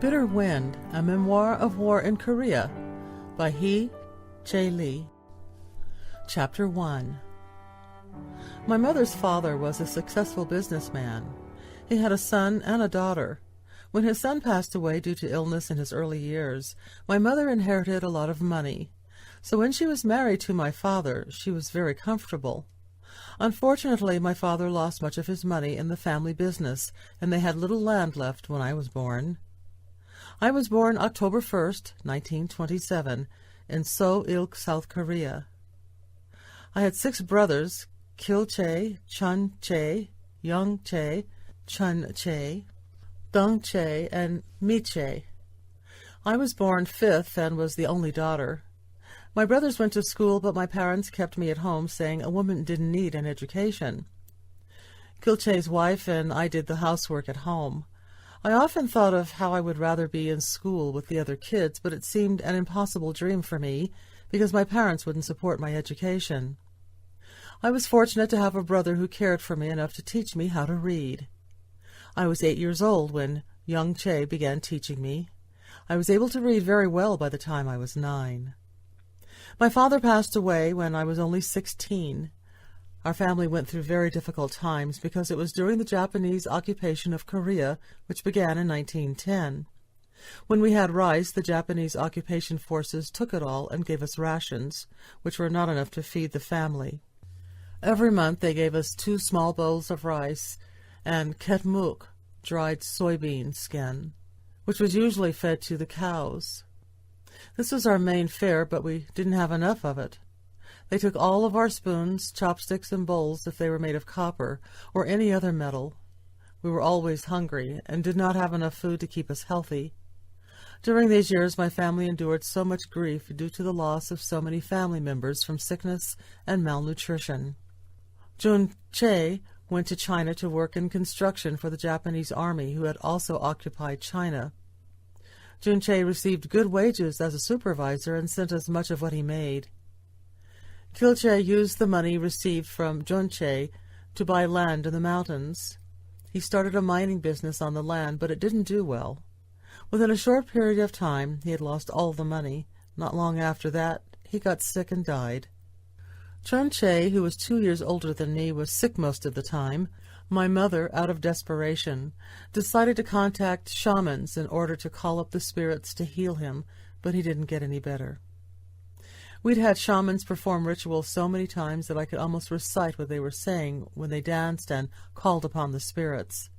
Bitter Wind, A Memoir of War in Korea by Hee Che Lee. Chapter 1. My mother's father was a successful businessman. He had a son and a daughter. When his son passed away due to illness in his early years, my mother inherited a lot of money. So when she was married to my father, she was very comfortable. Unfortunately, my father lost much of his money in the family business, and they had little land left when I was born. I was born October 1st, 1927, in Seoul, South Korea. I had 6 brothers, Kil Che, Chun Che, Yong Che, Chun Che, Dong Che, and Mi Che. I was born 5th and was the only daughter. My brothers went to school, but my parents kept me at home, saying a woman didn't need an education. Kil Che's wife and I did the housework at home. I often thought of how I would rather be in school with the other kids, but it seemed an impossible dream for me because my parents wouldn't support my education. I was fortunate to have a brother who cared for me enough to teach me how to read. I was 8 years old when Yong Che began teaching me. I was able to read very well by the time I was 9. My father passed away when I was only 16. Our family went through very difficult times because it was during the Japanese occupation of Korea, which began in 1910. When we had rice, the Japanese occupation forces took it all and gave us rations, which were not enough to feed the family. Every month they gave us 2 small bowls of rice and ketmuk, dried soybean skin, which was usually fed to the cows. This was our main fare, but we didn't have enough of it. They took all of our spoons, chopsticks, and bowls if they were made of copper or any other metal. We were always hungry and did not have enough food to keep us healthy. During these years, my family endured so much grief due to the loss of so many family members from sickness and malnutrition. Jun Che went to China to work in construction for the Japanese army, who had also occupied China. Jun Che received good wages as a supervisor and sent us much of what he made. Kil Che used the money received from Jun Che to buy land in the mountains. He started a mining business on the land, but it didn't do well. Within a short period of time, he had lost all the money. Not long after that, he got sick and died. Chun Che, who was 2 years older than me, was sick most of the time. My mother, out of desperation, decided to contact shamans in order to call up the spirits to heal him, but he didn't get any better. We'd had shamans perform rituals so many times that I could almost recite what they were saying when they danced and called upon the spirits.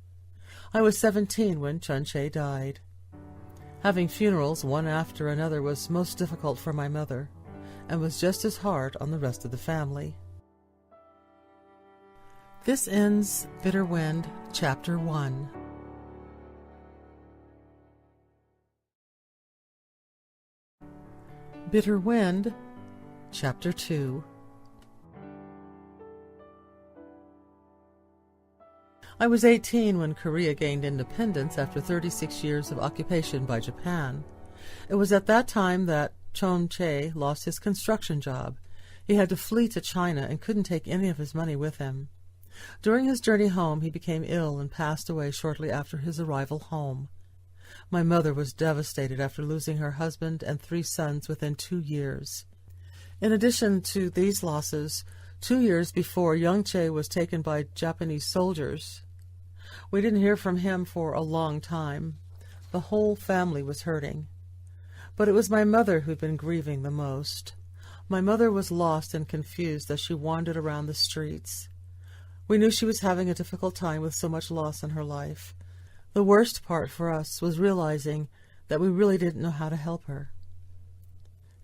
I was 17 when Chun Che died. Having funerals one after another was most difficult for my mother, and was just as hard on the rest of the family. This ends Bitter Wind, Chapter 1. Bitter Wind, Chapter 2. I was 18 when Korea gained independence after 36 years of occupation by Japan. It was at that time that Chun Che lost his construction job. He had to flee to China and couldn't take any of his money with him. During his journey home, he became ill and passed away shortly after his arrival home. My mother was devastated after losing her husband and 3 sons within 2 years. In addition to these losses, 2 years before, Yong Che was taken by Japanese soldiers. We didn't hear from him for a long time. The whole family was hurting. But it was my mother who'd been grieving the most. My mother was lost and confused as she wandered around the streets. We knew she was having a difficult time with so much loss in her life. The worst part for us was realizing that we really didn't know how to help her.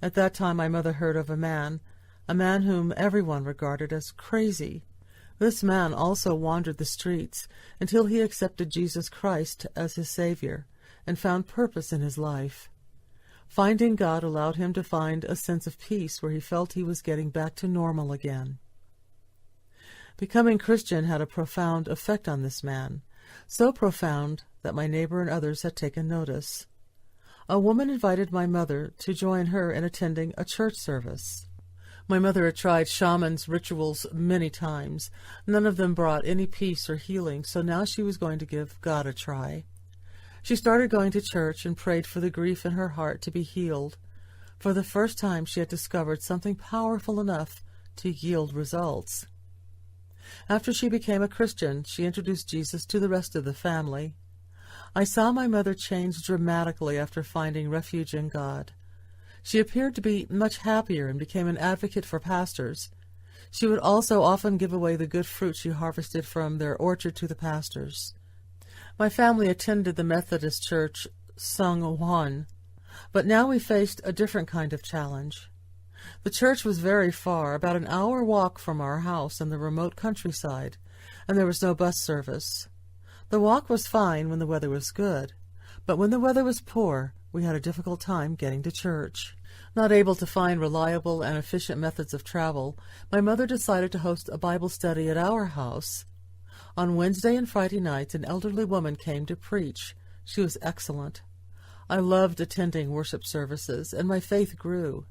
At that time, my mother heard of a man whom everyone regarded as crazy. This man also wandered the streets until he accepted Jesus Christ as his Savior and found purpose in his life. Finding God allowed him to find a sense of peace where he felt he was getting back to normal again. Becoming Christian had a profound effect on this man, so profound that my neighbor and others had taken notice. A woman invited my mother to join her in attending a church service. My mother had tried shamans' rituals many times. None of them brought any peace or healing, so now she was going to give God a try. She started going to church and prayed for the grief in her heart to be healed. For the first time, she had discovered something powerful enough to yield results. After she became a Christian, she introduced Jesus to the rest of the family. I saw my mother change dramatically after finding refuge in God. She appeared to be much happier and became an advocate for pastors. She would also often give away the good fruit she harvested from their orchard to the pastors. My family attended the Methodist church Sung Won, but now we faced a different kind of challenge. The church was very far, about an hour walk from our house in the remote countryside, and there was no bus service. The walk was fine when the weather was good, but when the weather was poor, we had a difficult time getting to church. Not able to find reliable and efficient methods of travel, my mother decided to host a Bible study at our house. On Wednesday and Friday nights, an elderly woman came to preach. She was excellent. I loved attending worship services, and my faith grew.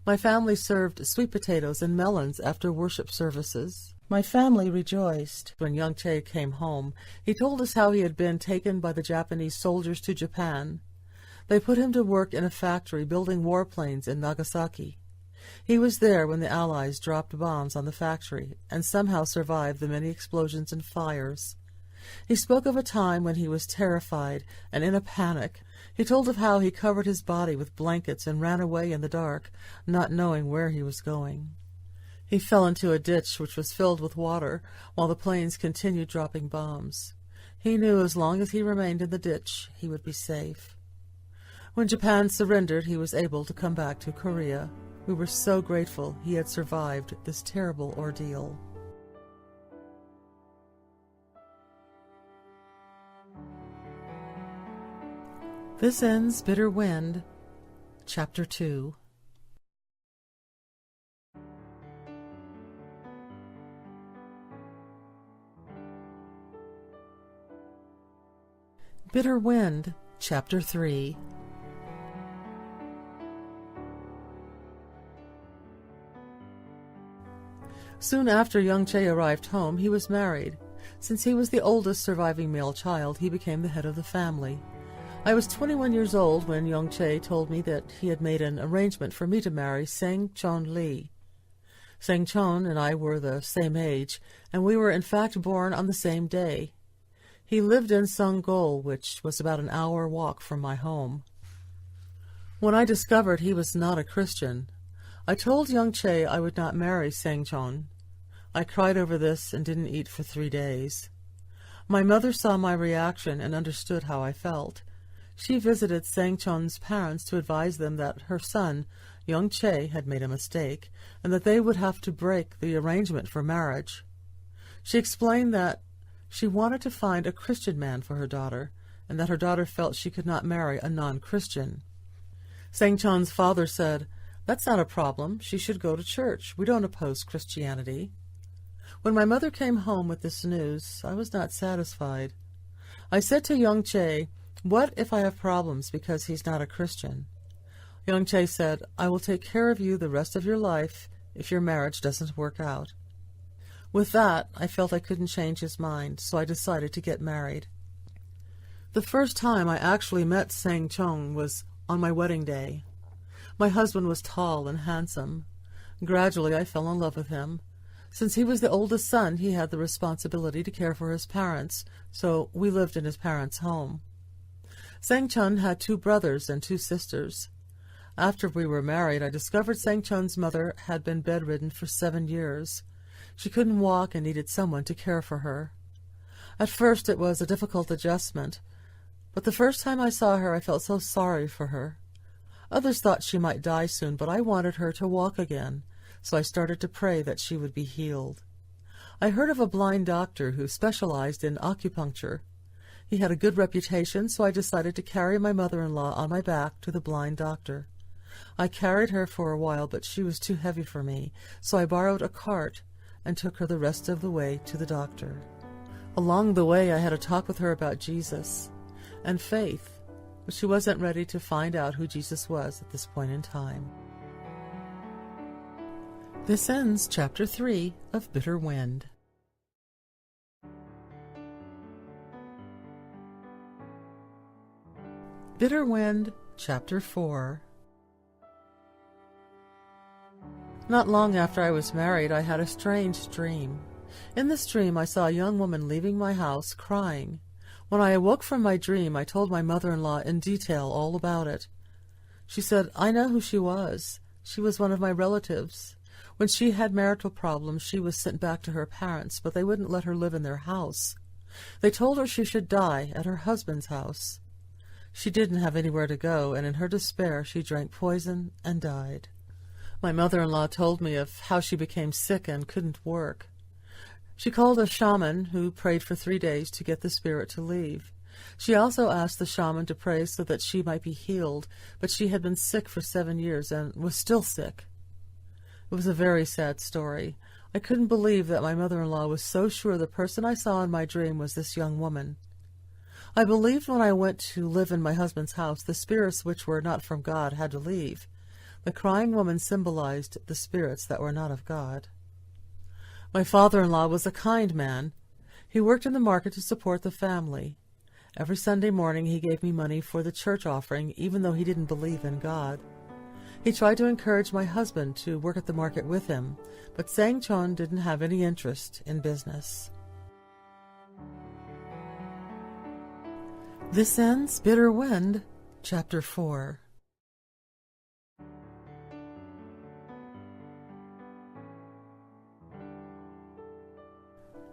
My family served sweet potatoes and melons after worship services. My family rejoiced. When Yong Hui came home, he told us how he had been taken by the Japanese soldiers to Japan. They put him to work in a factory building warplanes in Nagasaki. He was there when the Allies dropped bombs on the factory and somehow survived the many explosions and fires. He spoke of a time when he was terrified and in a panic. He told of how he covered his body with blankets and ran away in the dark, not knowing where he was going. He fell into a ditch which was filled with water while the planes continued dropping bombs. He knew as long as he remained in the ditch, he would be safe. When Japan surrendered, he was able to come back to Korea. We were so grateful he had survived this terrible ordeal. This ends Bitter Wind, Chapter 2. Bitter Wind, Chapter 3. Soon after Yong Hui arrived home, he was married. Since he was the oldest surviving male child, he became the head of the family. I was 21 years old when Yong Hui told me that he had made an arrangement for me to marry Sang-chon Lee. Sang-chon and I were the same age, and we were in fact born on the same day. He lived in Sunggol, which was about an hour walk from my home. When I discovered he was not a Christian, I told Yong Hui I would not marry Sang-chon. I cried over this and didn't eat for 3 days. My mother saw my reaction and understood how I felt. She visited Sang-chon's parents to advise them that her son, Yong Hui, had made a mistake, and that they would have to break the arrangement for marriage. She explained that she wanted to find a Christian man for her daughter, and that her daughter felt she could not marry a non-Christian. Sang-chon's father said, "That's not a problem. She should go to church. We don't oppose Christianity." When my mother came home with this news, I was not satisfied. I said to Yong Hui, "What if I have problems because he's not a Christian?" Yong Hui said, "I will take care of you the rest of your life if your marriage doesn't work out." With that, I felt I couldn't change his mind, so I decided to get married. The first time I actually met Sang-chon was on my wedding day. My husband was tall and handsome. Gradually, I fell in love with him. Since he was the oldest son, he had the responsibility to care for his parents, so we lived in his parents' home. Sang-chon had 2 brothers and 2 sisters. After we were married, I discovered Sang-chon's mother had been bedridden for 7 years. She couldn't walk and needed someone to care for her. At first it was a difficult adjustment, but the first time I saw her I felt so sorry for her. Others thought she might die soon, but I wanted her to walk again, so I started to pray that she would be healed. I heard of a blind doctor who specialized in acupuncture. He had a good reputation, so I decided to carry my mother-in-law on my back to the blind doctor. I carried her for a while, but she was too heavy for me, so I borrowed a cart and took her the rest of the way to the doctor. Along the way, I had a talk with her about Jesus and faith, but she wasn't ready to find out who Jesus was at this point in time. This ends Chapter 3 of Bitter Wind. Bitter Wind, Chapter 4. Not long after I was married, I had a strange dream. In this dream, I saw a young woman leaving my house, crying. When I awoke from my dream, I told my mother-in-law in detail all about it. She said, I know who she was. She was one of my relatives. When she had marital problems, she was sent back to her parents, but they wouldn't let her live in their house. They told her she should die at her husband's house. She didn't have anywhere to go, and in her despair she drank poison and died. My mother-in-law told me of how she became sick and couldn't work. She called a shaman who prayed for 3 days to get the spirit to leave. She also asked the shaman to pray so that she might be healed, but she had been sick for 7 years and was still sick. It was a very sad story. I couldn't believe that my mother-in-law was so sure the person I saw in my dream was this young woman. I believed when I went to live in my husband's house, the spirits which were not from God had to leave. The crying woman symbolized the spirits that were not of God. My father-in-law was a kind man. He worked in the market to support the family. Every Sunday morning he gave me money for the church offering, even though he didn't believe in God. He tried to encourage my husband to work at the market with him, but Sang Chon didn't have any interest in business. This ends Bitter Wind, Chapter 4.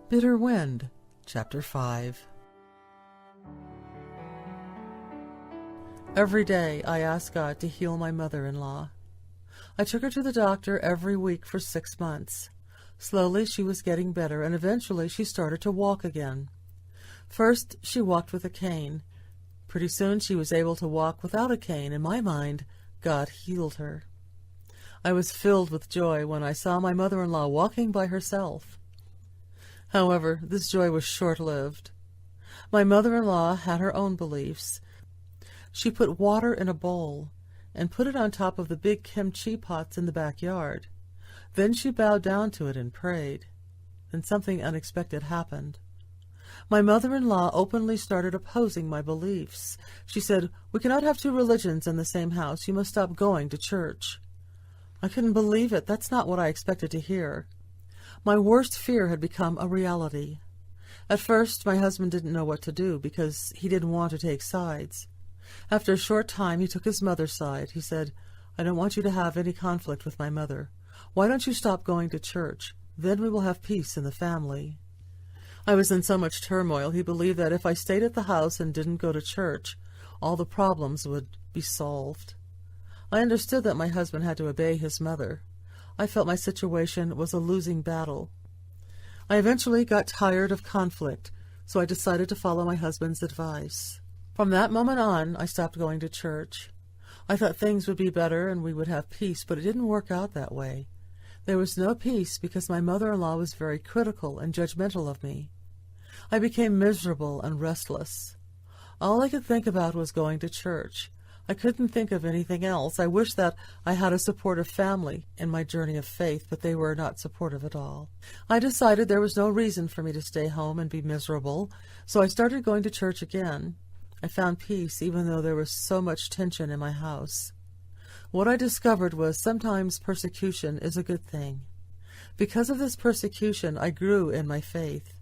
Bitter Wind, Chapter 5. Every day I asked God to heal my mother-in-law. I took her to the doctor every week for 6 months. Slowly she was getting better, and eventually she started to walk again. First she walked with a cane. Pretty soon she was able to walk without a cane. In my mind, God healed her. I was filled with joy when I saw my mother-in-law walking by herself. However, this joy was short-lived. My mother-in-law had her own beliefs. She put water in a bowl and put it on top of the big kimchi pots in the backyard. Then she bowed down to it and prayed. Then something unexpected happened. My mother-in-law openly started opposing my beliefs. She said, "We cannot have 2 religions in the same house. You must stop going to church." I couldn't believe it. That's not what I expected to hear. My worst fear had become a reality. At first, my husband didn't know what to do because he didn't want to take sides. After a short time, he took his mother's side. He said, "I don't want you to have any conflict with my mother. Why don't you stop going to church? Then we will have peace in the family." I was in so much turmoil, he believed that if I stayed at the house and didn't go to church, all the problems would be solved. I understood that my husband had to obey his mother. I felt my situation was a losing battle. I eventually got tired of conflict, so I decided to follow my husband's advice. From that moment on, I stopped going to church. I thought things would be better and we would have peace, but it didn't work out that way. There was no peace because my mother-in-law was very critical and judgmental of me. I became miserable and restless. All I could think about was going to church. I couldn't think of anything else. I wished that I had a supportive family in my journey of faith, but they were not supportive at all. I decided there was no reason for me to stay home and be miserable, so I started going to church again. I found peace even though there was so much tension in my house. What I discovered was sometimes persecution is a good thing. Because of this persecution, I grew in my faith.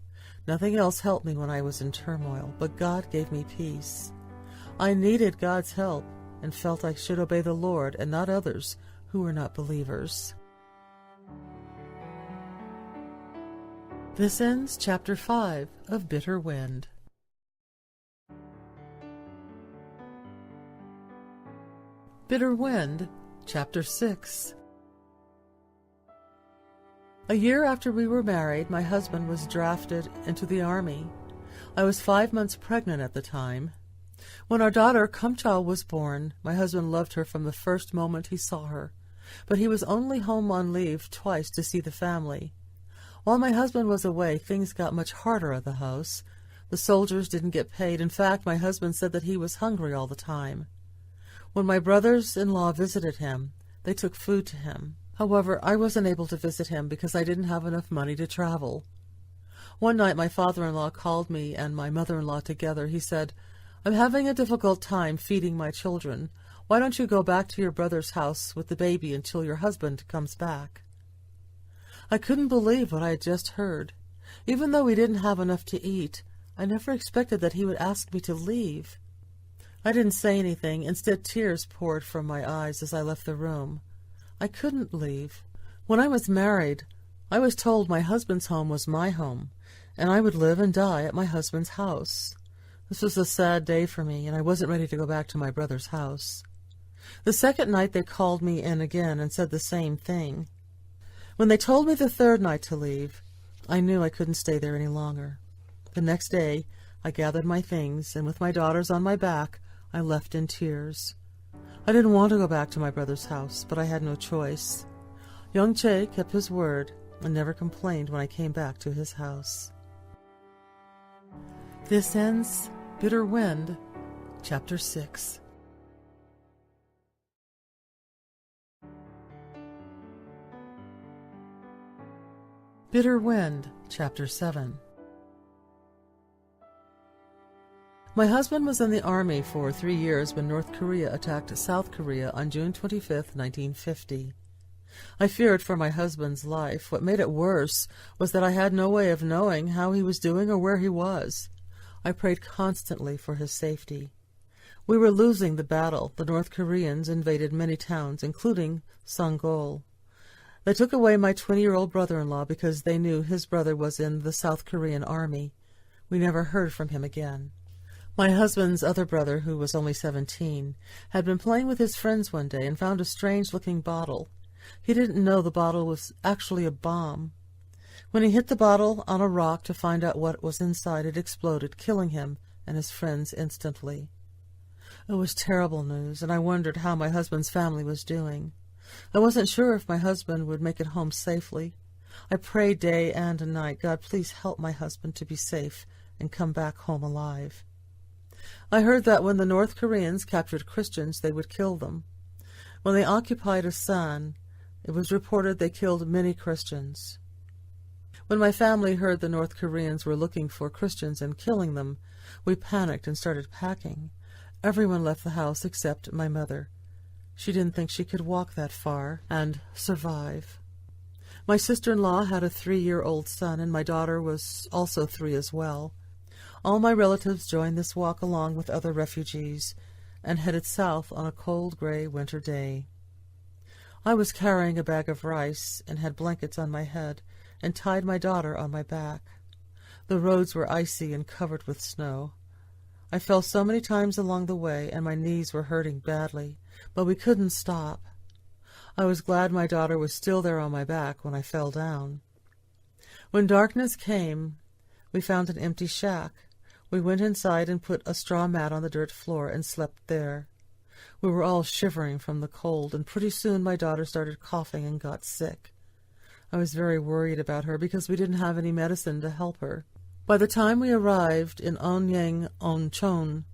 Nothing else helped me when I was in turmoil, but God gave me peace. I needed God's help and felt I should obey the Lord and not others who were not believers. This ends Chapter 5 of Bitter Wind. Bitter Wind, Chapter 6. A year after we were married, my husband was drafted into the Army. I was 5 months pregnant at the time. When our daughter, Kumchal, was born, my husband loved her from the first moment he saw her, but he was only home on leave twice to see the family. While my husband was away, things got much harder at the house. The soldiers didn't get paid. In fact, my husband said that he was hungry all the time. When my brothers-in-law visited him, they took food to him. However, I wasn't able to visit him because I didn't have enough money to travel. One night my father-in-law called me and my mother-in-law together. He said, I'm having a difficult time feeding my children. Why don't you go back to your brother's house with the baby until your husband comes back?" I couldn't believe what I had just heard. Even though we didn't have enough to eat, I never expected that he would ask me to leave. I didn't say anything. Instead, tears poured from my eyes as I left the room. I couldn't leave. When I was married, I was told my husband's home was my home, and I would live and die at my husband's house. This was a sad day for me, and I wasn't ready to go back to my brother's house. The second night they called me in again and said the same thing. When they told me the third night to leave, I knew I couldn't stay there any longer. The next day, I gathered my things, and with my daughters on my back, I left in tears. I didn't want to go back to my brother's house, but I had no choice. Yong Hui kept his word and never complained when I came back to his house. This ends Bitter Wind, Chapter 6. Bitter Wind, Chapter 7. My husband was in the Army for 3 years when North Korea attacked South Korea on June 25, 1950. I feared for my husband's life. What made it worse was that I had no way of knowing how he was doing or where he was. I prayed constantly for his safety. We were losing the battle. The North Koreans invaded many towns, including Songol. They took away my 20-year-old brother-in-law because they knew his brother was in the South Korean army. We never heard from him again. My husband's other brother, who was only 17, had been playing with his friends one day and found a strange-looking bottle. He didn't know the bottle was actually a bomb. When he hit the bottle on a rock to find out what was inside, it exploded, killing him and his friends instantly. It was terrible news, and I wondered how my husband's family was doing. I wasn't sure if my husband would make it home safely. I prayed day and night, "God, please help my husband to be safe and come back home alive." I heard that when the North Koreans captured Christians, they would kill them. When they occupied Asan, it was reported they killed many Christians. When my family heard the North Koreans were looking for Christians and killing them, we panicked and started packing. Everyone left the house except my mother. She didn't think she could walk that far and survive. My sister-in-law had a 3-year-old son, and my daughter was also 3 as well. All my relatives joined this walk along with other refugees and headed south on a cold, gray winter day. I was carrying a bag of rice and had blankets on my head and tied my daughter on my back. The roads were icy and covered with snow. I fell so many times along the way, and my knees were hurting badly, but we couldn't stop. I was glad my daughter was still there on my back when I fell down. When darkness came, we found an empty shack. We went inside and put a straw mat on the dirt floor and slept there. We were all shivering from the cold, and pretty soon my daughter started coughing and got sick. I was very worried about her because we didn't have any medicine to help her. By the time we arrived in Onyang Onchon,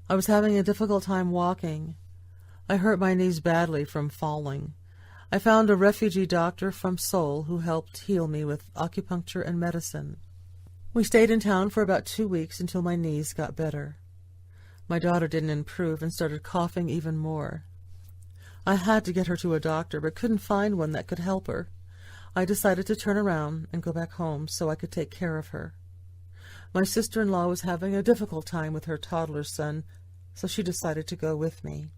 I was having a difficult time walking. I hurt my knees badly from falling. I found a refugee doctor from Seoul who helped heal me with acupuncture and medicine. We stayed in town for about 2 weeks until my knees got better. My daughter didn't improve and started coughing even more. I had to get her to a doctor, but couldn't find one that could help her. I decided to turn around and go back home so I could take care of her. My sister-in-law was having a difficult time with her toddler son, so she decided to go with me.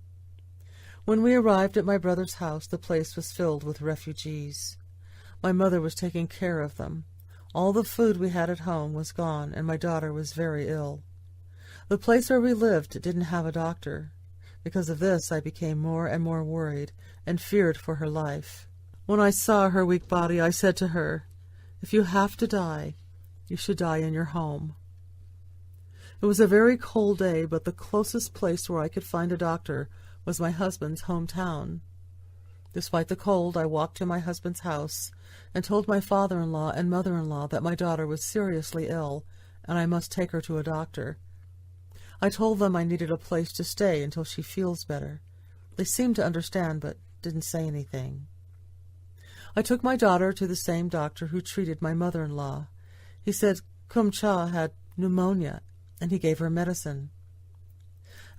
When we arrived at my brother's house, the place was filled with refugees. My mother was taking care of them. All the food we had at home was gone, and my daughter was very ill. The place where we lived didn't have a doctor. Because of this, I became more and more worried and feared for her life. When I saw her weak body, I said to her, "If you have to die, you should die in your home." It was a very cold day, but the closest place where I could find a doctor was my husband's hometown. Despite the cold, I walked to my husband's house and told my father-in-law and mother-in-law that my daughter was seriously ill and I must take her to a doctor. I told them I needed a place to stay until she feels better. They seemed to understand, but didn't say anything. I took my daughter to the same doctor who treated my mother-in-law. He said Kum Cha had pneumonia, and he gave her medicine.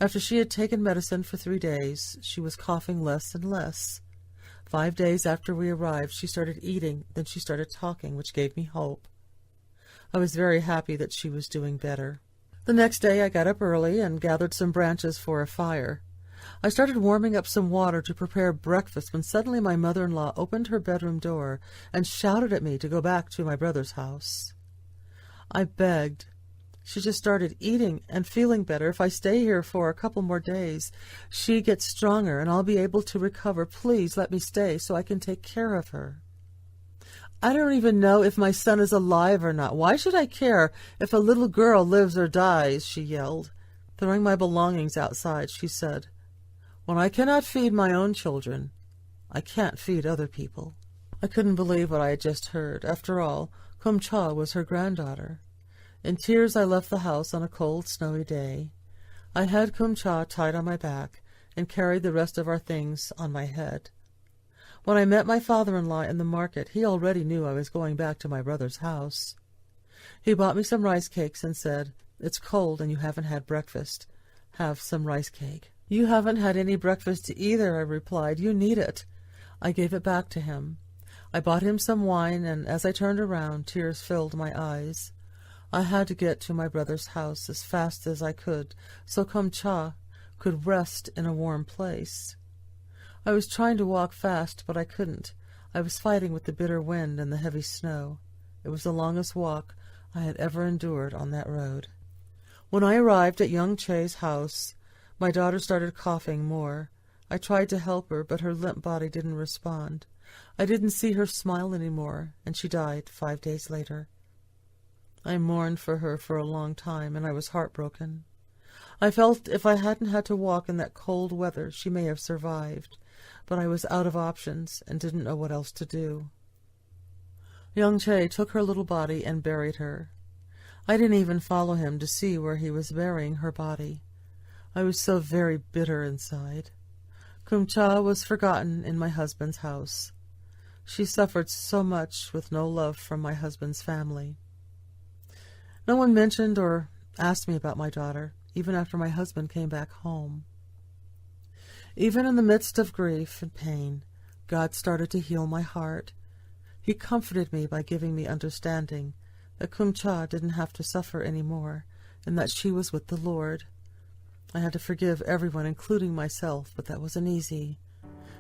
After she had taken medicine for 3 days, she was coughing less and less. 5 days after we arrived, she started eating, then she started talking, which gave me hope. I was very happy that she was doing better. The next day I got up early and gathered some branches for a fire. I started warming up some water to prepare breakfast when suddenly my mother-in-law opened her bedroom door and shouted at me to go back to my brother's house. I begged. She just started eating and feeling better. If I stay here for a couple more days, she gets stronger and I'll be able to recover. Please let me stay so I can take care of her. I don't even know if my son is alive or not. Why should I care if a little girl lives or dies? She yelled. Throwing my belongings outside, she said, "When I cannot feed my own children, I can't feed other people." I couldn't believe what I had just heard. After all, Kum Cha was her granddaughter. In tears I left the house on a cold, snowy day. I had Kum Cha tied on my back and carried the rest of our things on my head. When I met my father-in-law in the market, he already knew I was going back to my brother's house. He bought me some rice cakes and said, "It's cold and you haven't had breakfast. Have some rice cake." "You haven't had any breakfast either," I replied. "You need it." I gave it back to him. I bought him some wine, and as I turned around, tears filled my eyes. I had to get to my brother's house as fast as I could, so Kum Cha could rest in a warm place. I was trying to walk fast, but I couldn't. I was fighting with the bitter wind and the heavy snow. It was the longest walk I had ever endured on that road. When I arrived at Yong Hui's house, my daughter started coughing more. I tried to help her, but her limp body didn't respond. I didn't see her smile anymore, and she died 5 days later. I mourned for her for a long time, and I was heartbroken. I felt if I hadn't had to walk in that cold weather, she may have survived, but I was out of options and didn't know what else to do. Yong Hui took her little body and buried her. I didn't even follow him to see where he was burying her body. I was so very bitter inside. Kum Cha was forgotten in my husband's house. She suffered so much with no love from my husband's family. No one mentioned or asked me about my daughter, even after my husband came back home. Even in the midst of grief and pain, God started to heal my heart. He comforted me by giving me understanding that Kum Cha didn't have to suffer anymore, and that she was with the Lord. I had to forgive everyone, including myself, but that wasn't easy.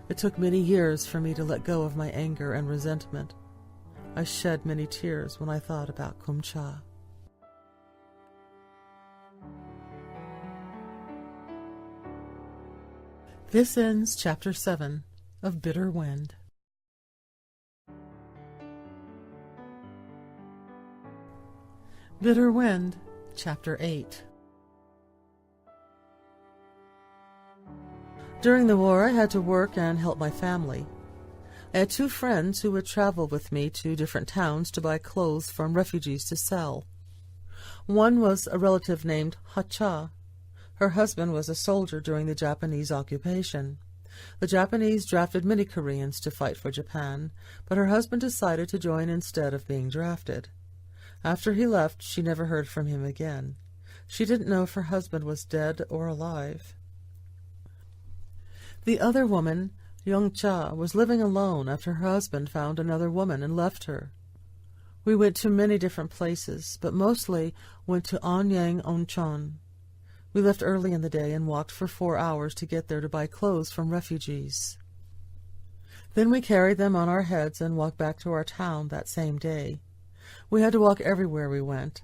It took many years for me to let go of my anger and resentment. I shed many tears when I thought about Kum Cha. This ends Chapter 7 of Bitter Wind. Bitter Wind, Chapter 8. During the war, I had to work and help my family. I had 2 friends who would travel with me to different towns to buy clothes from refugees to sell. One was a relative named Ha-cha. Her husband was a soldier during the Japanese occupation. The Japanese drafted many Koreans to fight for Japan, but her husband decided to join instead of being drafted. After he left, she never heard from him again. She didn't know if her husband was dead or alive. The other woman, Yong Cha, was living alone after her husband found another woman and left her. We went to many different places, but mostly went to Anyang Oncheon. We left early in the day and walked for 4 hours to get there to buy clothes from refugees. Then we carried them on our heads and walked back to our town that same day. We had to walk everywhere we went.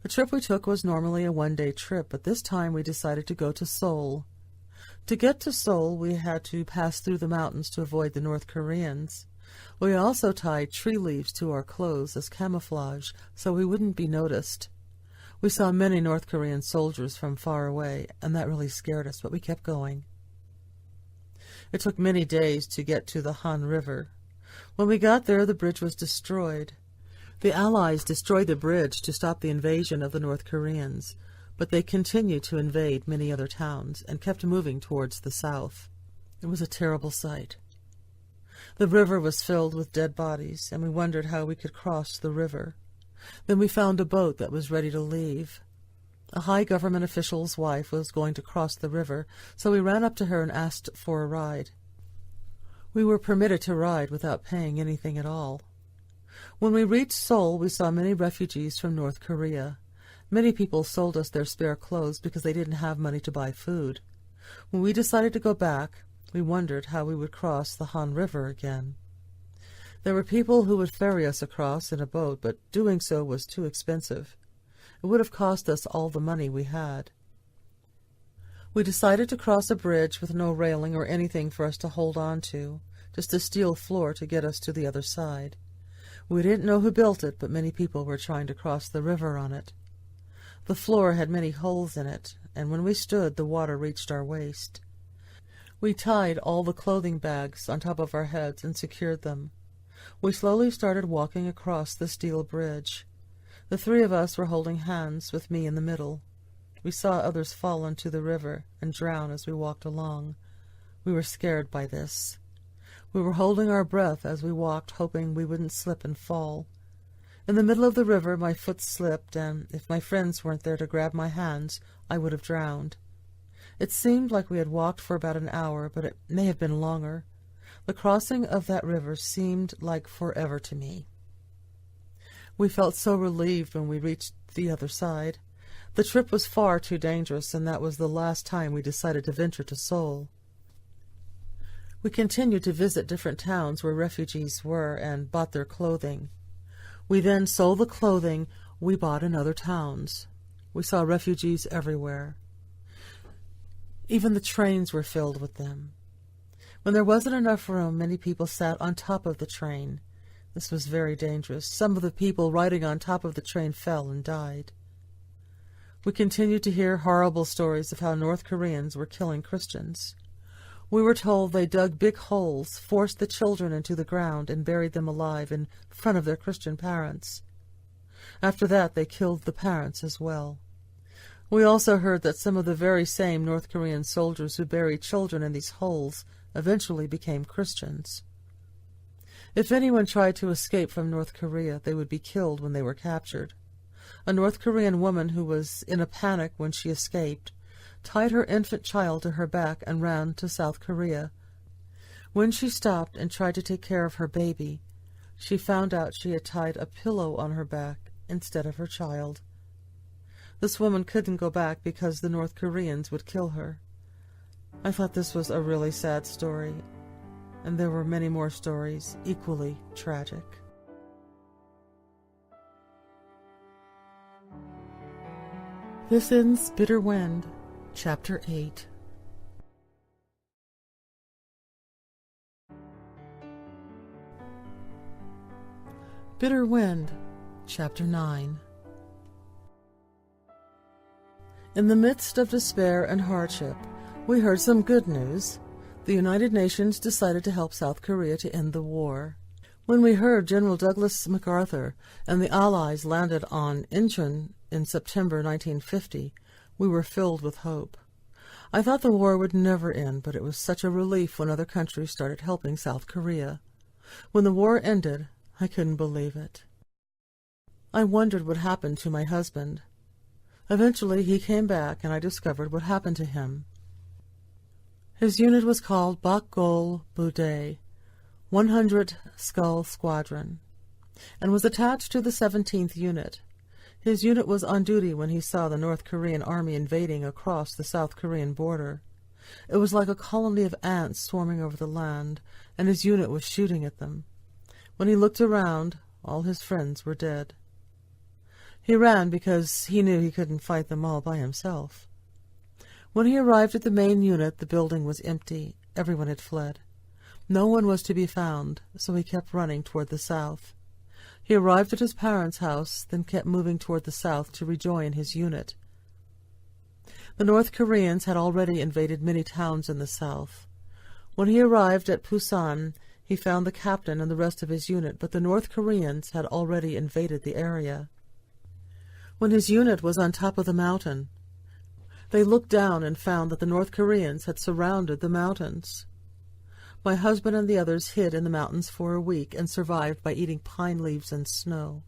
The trip we took was normally a 1-day trip, but this time we decided to go to Seoul. To get to Seoul, we had to pass through the mountains to avoid the North Koreans. We also tied tree leaves to our clothes as camouflage so we wouldn't be noticed. We saw many North Korean soldiers from far away, and that really scared us, but we kept going. It took many days to get to the Han River. When we got there, the bridge was destroyed. The Allies destroyed the bridge to stop the invasion of the North Koreans, but they continued to invade many other towns and kept moving towards the south. It was a terrible sight. The river was filled with dead bodies, and we wondered how we could cross the river. Then we found a boat that was ready to leave. A high government official's wife was going to cross the river, so we ran up to her and asked for a ride. We were permitted to ride without paying anything at all. When we reached Seoul, we saw many refugees from North Korea. Many people sold us their spare clothes because they didn't have money to buy food. When we decided to go back, we wondered how we would cross the Han River again. There were people who would ferry us across in a boat, but doing so was too expensive. It would have cost us all the money we had. We decided to cross a bridge with no railing or anything for us to hold on to, just a steel floor to get us to the other side. We didn't know who built it, but many people were trying to cross the river on it. The floor had many holes in it, and when we stood, the water reached our waist. We tied all the clothing bags on top of our heads and secured them. We slowly started walking across the steel bridge. The three of us were holding hands, with me in the middle. We saw others fall into the river and drown as we walked along. We were scared by this. We were holding our breath as we walked, hoping we wouldn't slip and fall. In the middle of the river, my foot slipped, and if my friends weren't there to grab my hands, I would have drowned. It seemed like we had walked for about an hour, but it may have been longer. The crossing of that river seemed like forever to me. We felt so relieved when we reached the other side. The trip was far too dangerous, and that was the last time we decided to venture to Seoul. We continued to visit different towns where refugees were and bought their clothing. We then sold the clothing we bought in other towns. We saw refugees everywhere. Even the trains were filled with them. When there wasn't enough room, many people sat on top of the train. This was very dangerous. Some of the people riding on top of the train fell and died. We continued to hear horrible stories of how North Koreans were killing Christians. We were told they dug big holes, forced the children into the ground, and buried them alive in front of their Christian parents. After that, they killed the parents as well. We also heard that some of the very same North Korean soldiers who buried children in these holes eventually became Christians. If anyone tried to escape from North Korea, they would be killed when they were captured. A North Korean woman who was in a panic when she escaped tied her infant child to her back and ran to South Korea. When she stopped and tried to take care of her baby, she found out she had tied a pillow on her back instead of her child. This woman couldn't go back because the North Koreans would kill her. I thought this was a really sad story, and there were many more stories equally tragic. This ends Bitter Wind, Chapter 8. Bitter Wind, Chapter 9. In the midst of despair and hardship, we heard some good news. The United Nations decided to help South Korea to end the war. When we heard General Douglas MacArthur and the Allies landed on Incheon in September 1950, we were filled with hope. I thought the war would never end, but it was such a relief when other countries started helping South Korea. When the war ended, I couldn't believe it. I wondered what happened to my husband. Eventually he came back, and I discovered what happened to him. His unit was called Bakgol Budae, 100 Skull Squadron, and was attached to the 17th Unit. His unit was on duty when he saw the North Korean army invading across the South Korean border. It was like a colony of ants swarming over the land, and his unit was shooting at them. When he looked around, all his friends were dead. He ran because he knew he couldn't fight them all by himself. When he arrived at the main unit, the building was empty. Everyone had fled. No one was to be found, so he kept running toward the south. He arrived at his parents' house, then kept moving toward the south to rejoin his unit. The North Koreans had already invaded many towns in the south. When he arrived at Pusan, he found the captain and the rest of his unit, but the North Koreans had already invaded the area. When his unit was on top of the mountain, they looked down and found that the North Koreans had surrounded the mountains. My husband and the others hid in the mountains for a week and survived by eating pine leaves and snow.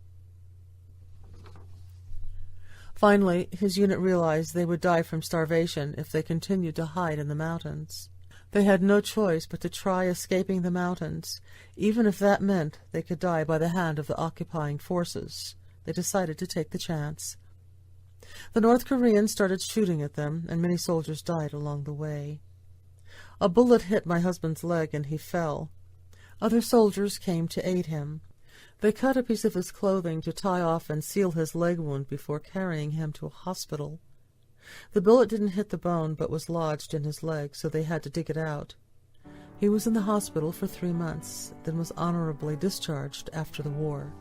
Finally, his unit realized they would die from starvation if they continued to hide in the mountains. They had no choice but to try escaping the mountains, even if that meant they could die by the hand of the occupying forces. They decided to take the chance. The North Koreans started shooting at them, and many soldiers died along the way. A bullet hit my husband's leg, and he fell. Other soldiers came to aid him. They cut a piece of his clothing to tie off and seal his leg wound before carrying him to a hospital. The bullet didn't hit the bone, but was lodged in his leg, so they had to dig it out. He was in the hospital for 3 months, then was honorably discharged after the war.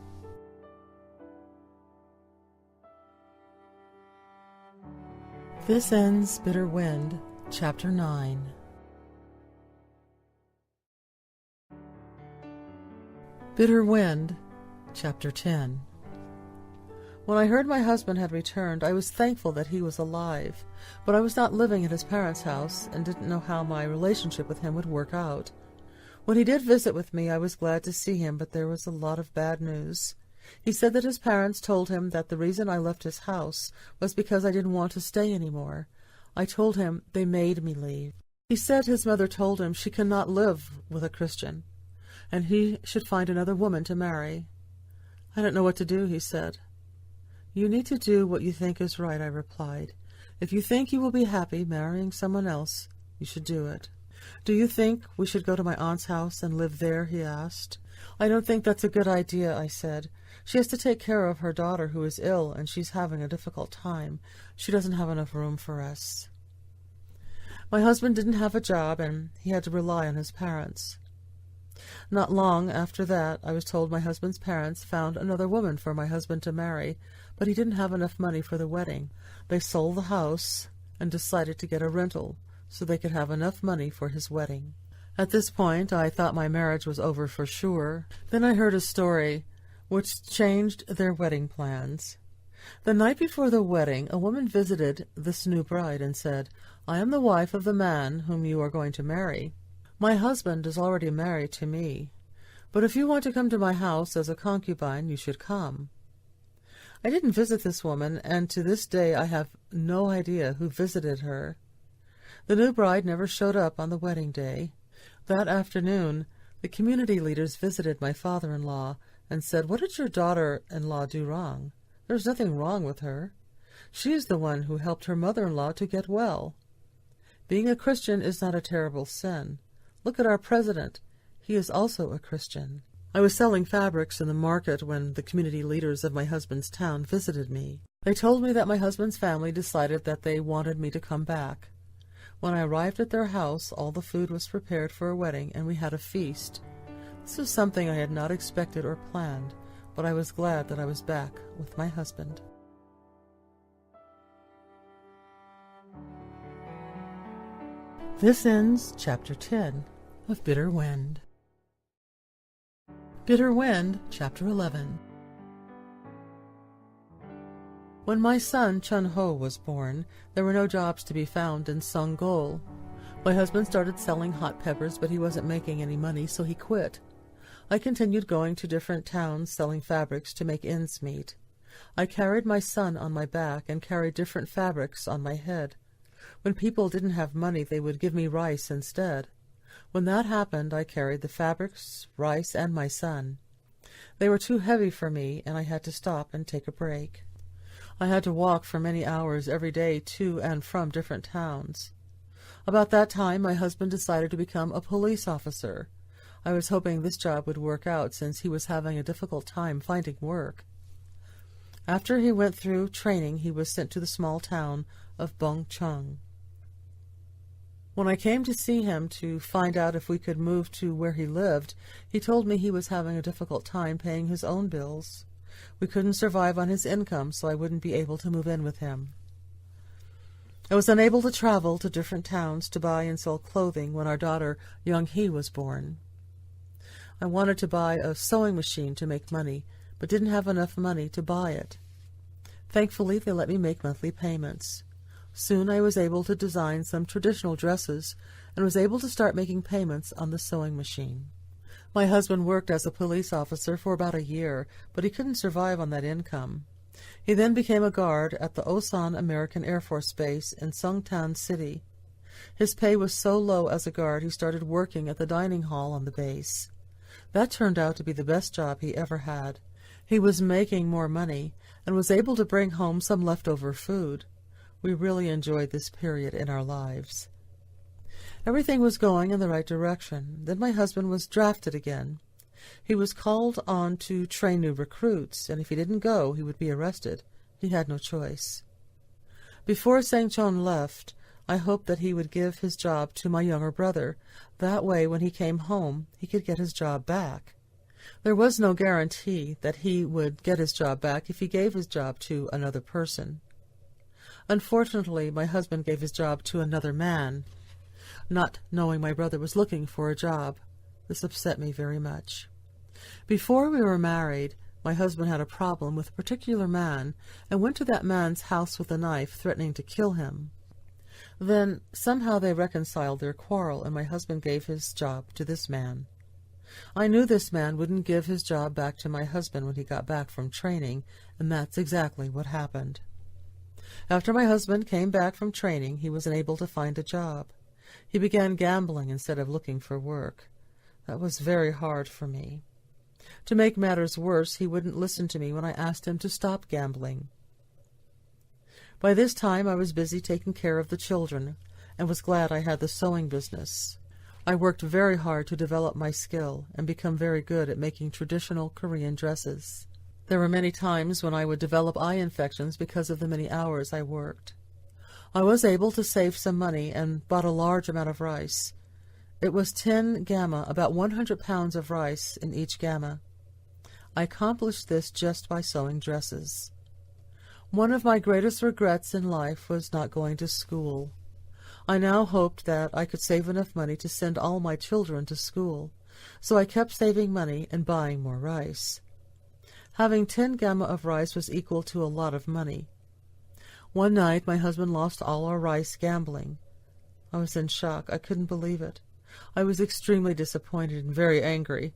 This ends Bitter Wind, Chapter 9. Bitter Wind, Chapter 10. When I heard my husband had returned, I was thankful that he was alive, but I was not living at his parents' house and didn't know how my relationship with him would work out. When he did visit with me, I was glad to see him, but there was a lot of bad news. He said that his parents told him that the reason I left his house was because I didn't want to stay anymore. I told him they made me leave. He said his mother told him she cannot live with a Christian, and he should find another woman to marry. I don't know what to do, he said. You need to do what you think is right, I replied. If you think you will be happy marrying someone else, you should do it. Do you think we should go to my aunt's house and live there, he asked. I don't think that's a good idea, I said. She has to take care of her daughter who is ill, and she's having a difficult time. She doesn't have enough room for us. My husband didn't have a job, and he had to rely on his parents. Not long after that, I was told my husband's parents found another woman for my husband to marry, but he didn't have enough money for the wedding. They sold the house and decided to get a rental so they could have enough money for his wedding. At this point, I thought my marriage was over for sure. Then I heard a story which changed their wedding plans. The night before the wedding, a woman visited this new bride and said, I am the wife of the man whom you are going to marry. My husband is already married to me, but if you want to come to my house as a concubine, you should come. I didn't visit this woman, and to this day I have no idea who visited her. The new bride never showed up on the wedding day. That afternoon, the community leaders visited my father-in-law and said, What did your daughter-in-law do wrong? There's nothing wrong with her. She is the one who helped her mother-in-law to get well. Being a Christian is not a terrible sin. Look at our president. He is also a Christian. I was selling fabrics in the market when the community leaders of my husband's town visited me. They told me that my husband's family decided that they wanted me to come back. When I arrived at their house, all the food was prepared for a wedding, and we had a feast. This was something I had not expected or planned, but I was glad that I was back with my husband. This ends Chapter 10 of Bitter Wind. Bitter Wind, Chapter 11. When my son Chun-Ho was born, there were no jobs to be found in Songol. My husband started selling hot peppers, but he wasn't making any money, so he quit. I continued going to different towns selling fabrics to make ends meet. I carried my son on my back and carried different fabrics on my head. When people didn't have money, they would give me rice instead. When that happened, I carried the fabrics, rice, and my son. They were too heavy for me, and I had to stop and take a break. I had to walk for many hours every day to and from different towns. About that time, my husband decided to become a police officer. I was hoping this job would work out since he was having a difficult time finding work. After he went through training, he was sent to the small town of Bongcheng. When I came to see him to find out if we could move to where he lived, he told me he was having a difficult time paying his own bills. We couldn't survive on his income, so I wouldn't be able to move in with him. I was unable to travel to different towns to buy and sell clothing when our daughter Yong Hui was born. I wanted to buy a sewing machine to make money, but didn't have enough money to buy it. Thankfully, they let me make monthly payments. Soon I was able to design some traditional dresses and was able to start making payments on the sewing machine. My husband worked as a police officer for about a year, but he couldn't survive on that income. He then became a guard at the Osan American Air Force Base in Songtan City. His pay was so low as a guard he started working at the dining hall on the base. That turned out to be the best job he ever had. He was making more money and was able to bring home some leftover food. We really enjoyed this period in our lives. Everything was going in the right direction. Then my husband was drafted again. He was called on to train new recruits, and if he didn't go, he would be arrested. He had no choice. Before Sang-chon left, I hoped that he would give his job to my younger brother. That way, when he came home, he could get his job back. There was no guarantee that he would get his job back if he gave his job to another person. Unfortunately, my husband gave his job to another man, not knowing my brother was looking for a job. This upset me very much. Before we were married, my husband had a problem with a particular man and went to that man's house with a knife, threatening to kill him. Then somehow they reconciled their quarrel, and my husband gave his job to this man. I knew this man wouldn't give his job back to my husband when he got back from training, and that's exactly what happened. After my husband came back from training, he was unable to find a job. He began gambling instead of looking for work. That was very hard for me. To make matters worse, he wouldn't listen to me when I asked him to stop gambling. By this time I was busy taking care of the children, and was glad I had the sewing business. I worked very hard to develop my skill and become very good at making traditional Korean dresses. There were many times when I would develop eye infections because of the many hours I worked. I was able to save some money and bought a large amount of rice. It was 10 gamma, about 100 pounds of rice in each gamma. I accomplished this just by sewing dresses. One of my greatest regrets in life was not going to school. I now hoped that I could save enough money to send all my children to school, so I kept saving money and buying more rice. Having 10 gamma of rice was equal to a lot of money. One night my husband lost all our rice gambling. I was in shock. I couldn't believe it. I was extremely disappointed and very angry.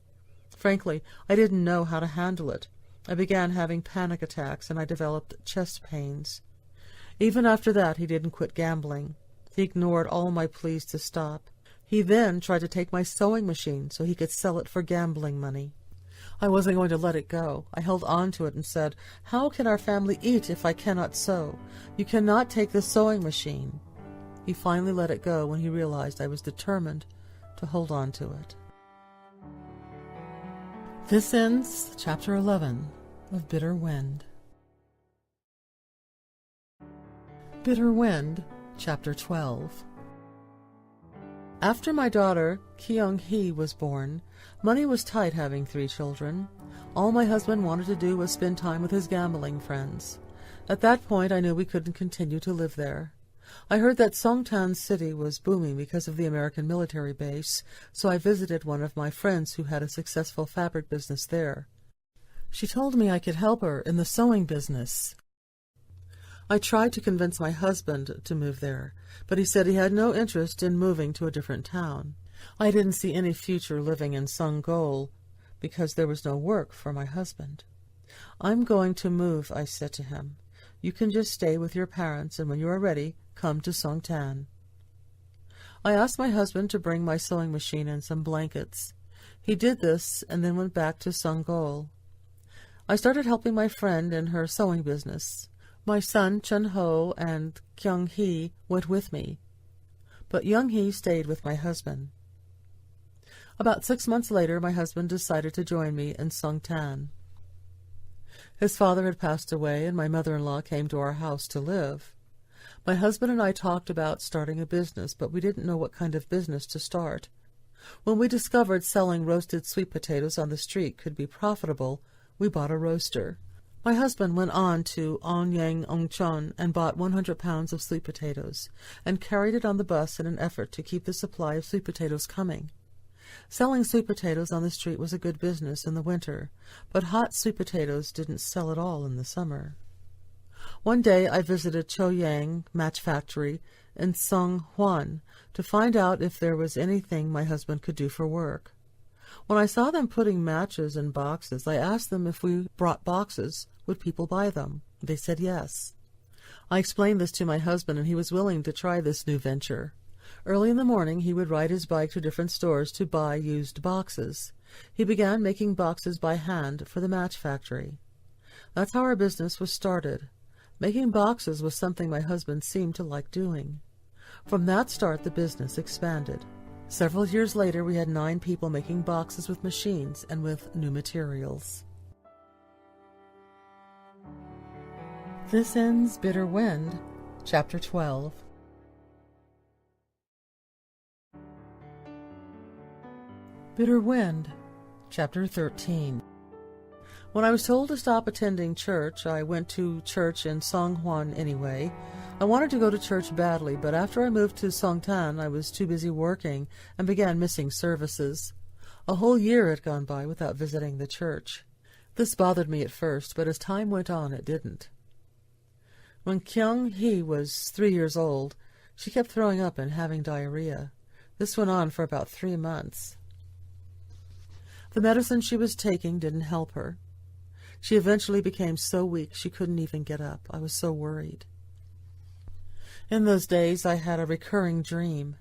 Frankly, I didn't know how to handle it. I began having panic attacks, and I developed chest pains. Even after that, he didn't quit gambling. He ignored all my pleas to stop. He then tried to take my sewing machine so he could sell it for gambling money. I wasn't going to let it go. I held on to it and said, "How can our family eat if I cannot sew? You cannot take the sewing machine." He finally let it go when he realized I was determined to hold on to it. This ends Chapter 11 of Bitter Wind. Bitter Wind, Chapter 12. After my daughter, Yong Hui, was born, money was tight having 3 children. All my husband wanted to do was spend time with his gambling friends. At that point, I knew we couldn't continue to live there. I heard that Songtan City was booming because of the American military base, so I visited one of my friends who had a successful fabric business there. She told me I could help her in the sewing business. I tried to convince my husband to move there, but he said he had no interest in moving to a different town. I didn't see any future living in Sunggol because there was no work for my husband. "I'm going to move," I said to him. "You can just stay with your parents, and when you are ready, come to Songtan." I asked my husband to bring my sewing machine and some blankets. He did this and then went back to Sunggol. I started helping my friend in her sewing business. My son, Chun-ho, and Yong Hui went with me, but Yong Hui stayed with my husband. About 6 months later, my husband decided to join me in Songtan. His father had passed away, and my mother-in-law came to our house to live. My husband and I talked about starting a business, but we didn't know what kind of business to start. When we discovered selling roasted sweet potatoes on the street could be profitable, we bought a roaster. My husband went on to Ongyang Ongchon and bought 100 pounds of sweet potatoes, and carried it on the bus in an effort to keep the supply of sweet potatoes coming. Selling sweet potatoes on the street was a good business in the winter, but hot sweet potatoes didn't sell at all in the summer. One day I visited Choyang Match Factory in Songhwan to find out if there was anything my husband could do for work. When I saw them putting matches in boxes, I asked them if we brought boxes, would people buy them? They said yes. I explained this to my husband, and he was willing to try this new venture. Early in the morning he would ride his bike to different stores to buy used boxes. He began making boxes by hand for the match factory. That's how our business was started. Making boxes was something my husband seemed to like doing. From that start, the business expanded. Several years later, we had 9 people making boxes with machines and with new materials. This ends Bitter Wind, Chapter 12. Bitter Wind, Chapter 13. When I was told to stop attending church, I went to church in Songhuan anyway. I wanted to go to church badly, but after I moved to Songtan, I was too busy working and began missing services. A whole year had gone by without visiting the church. This bothered me at first, but as time went on, it didn't. When Yong Hui was 3 years old, she kept throwing up and having diarrhea. This went on for about 3 months. The medicine she was taking didn't help her. She eventually became so weak she couldn't even get up. I was so worried. In those days, I had a recurring dream.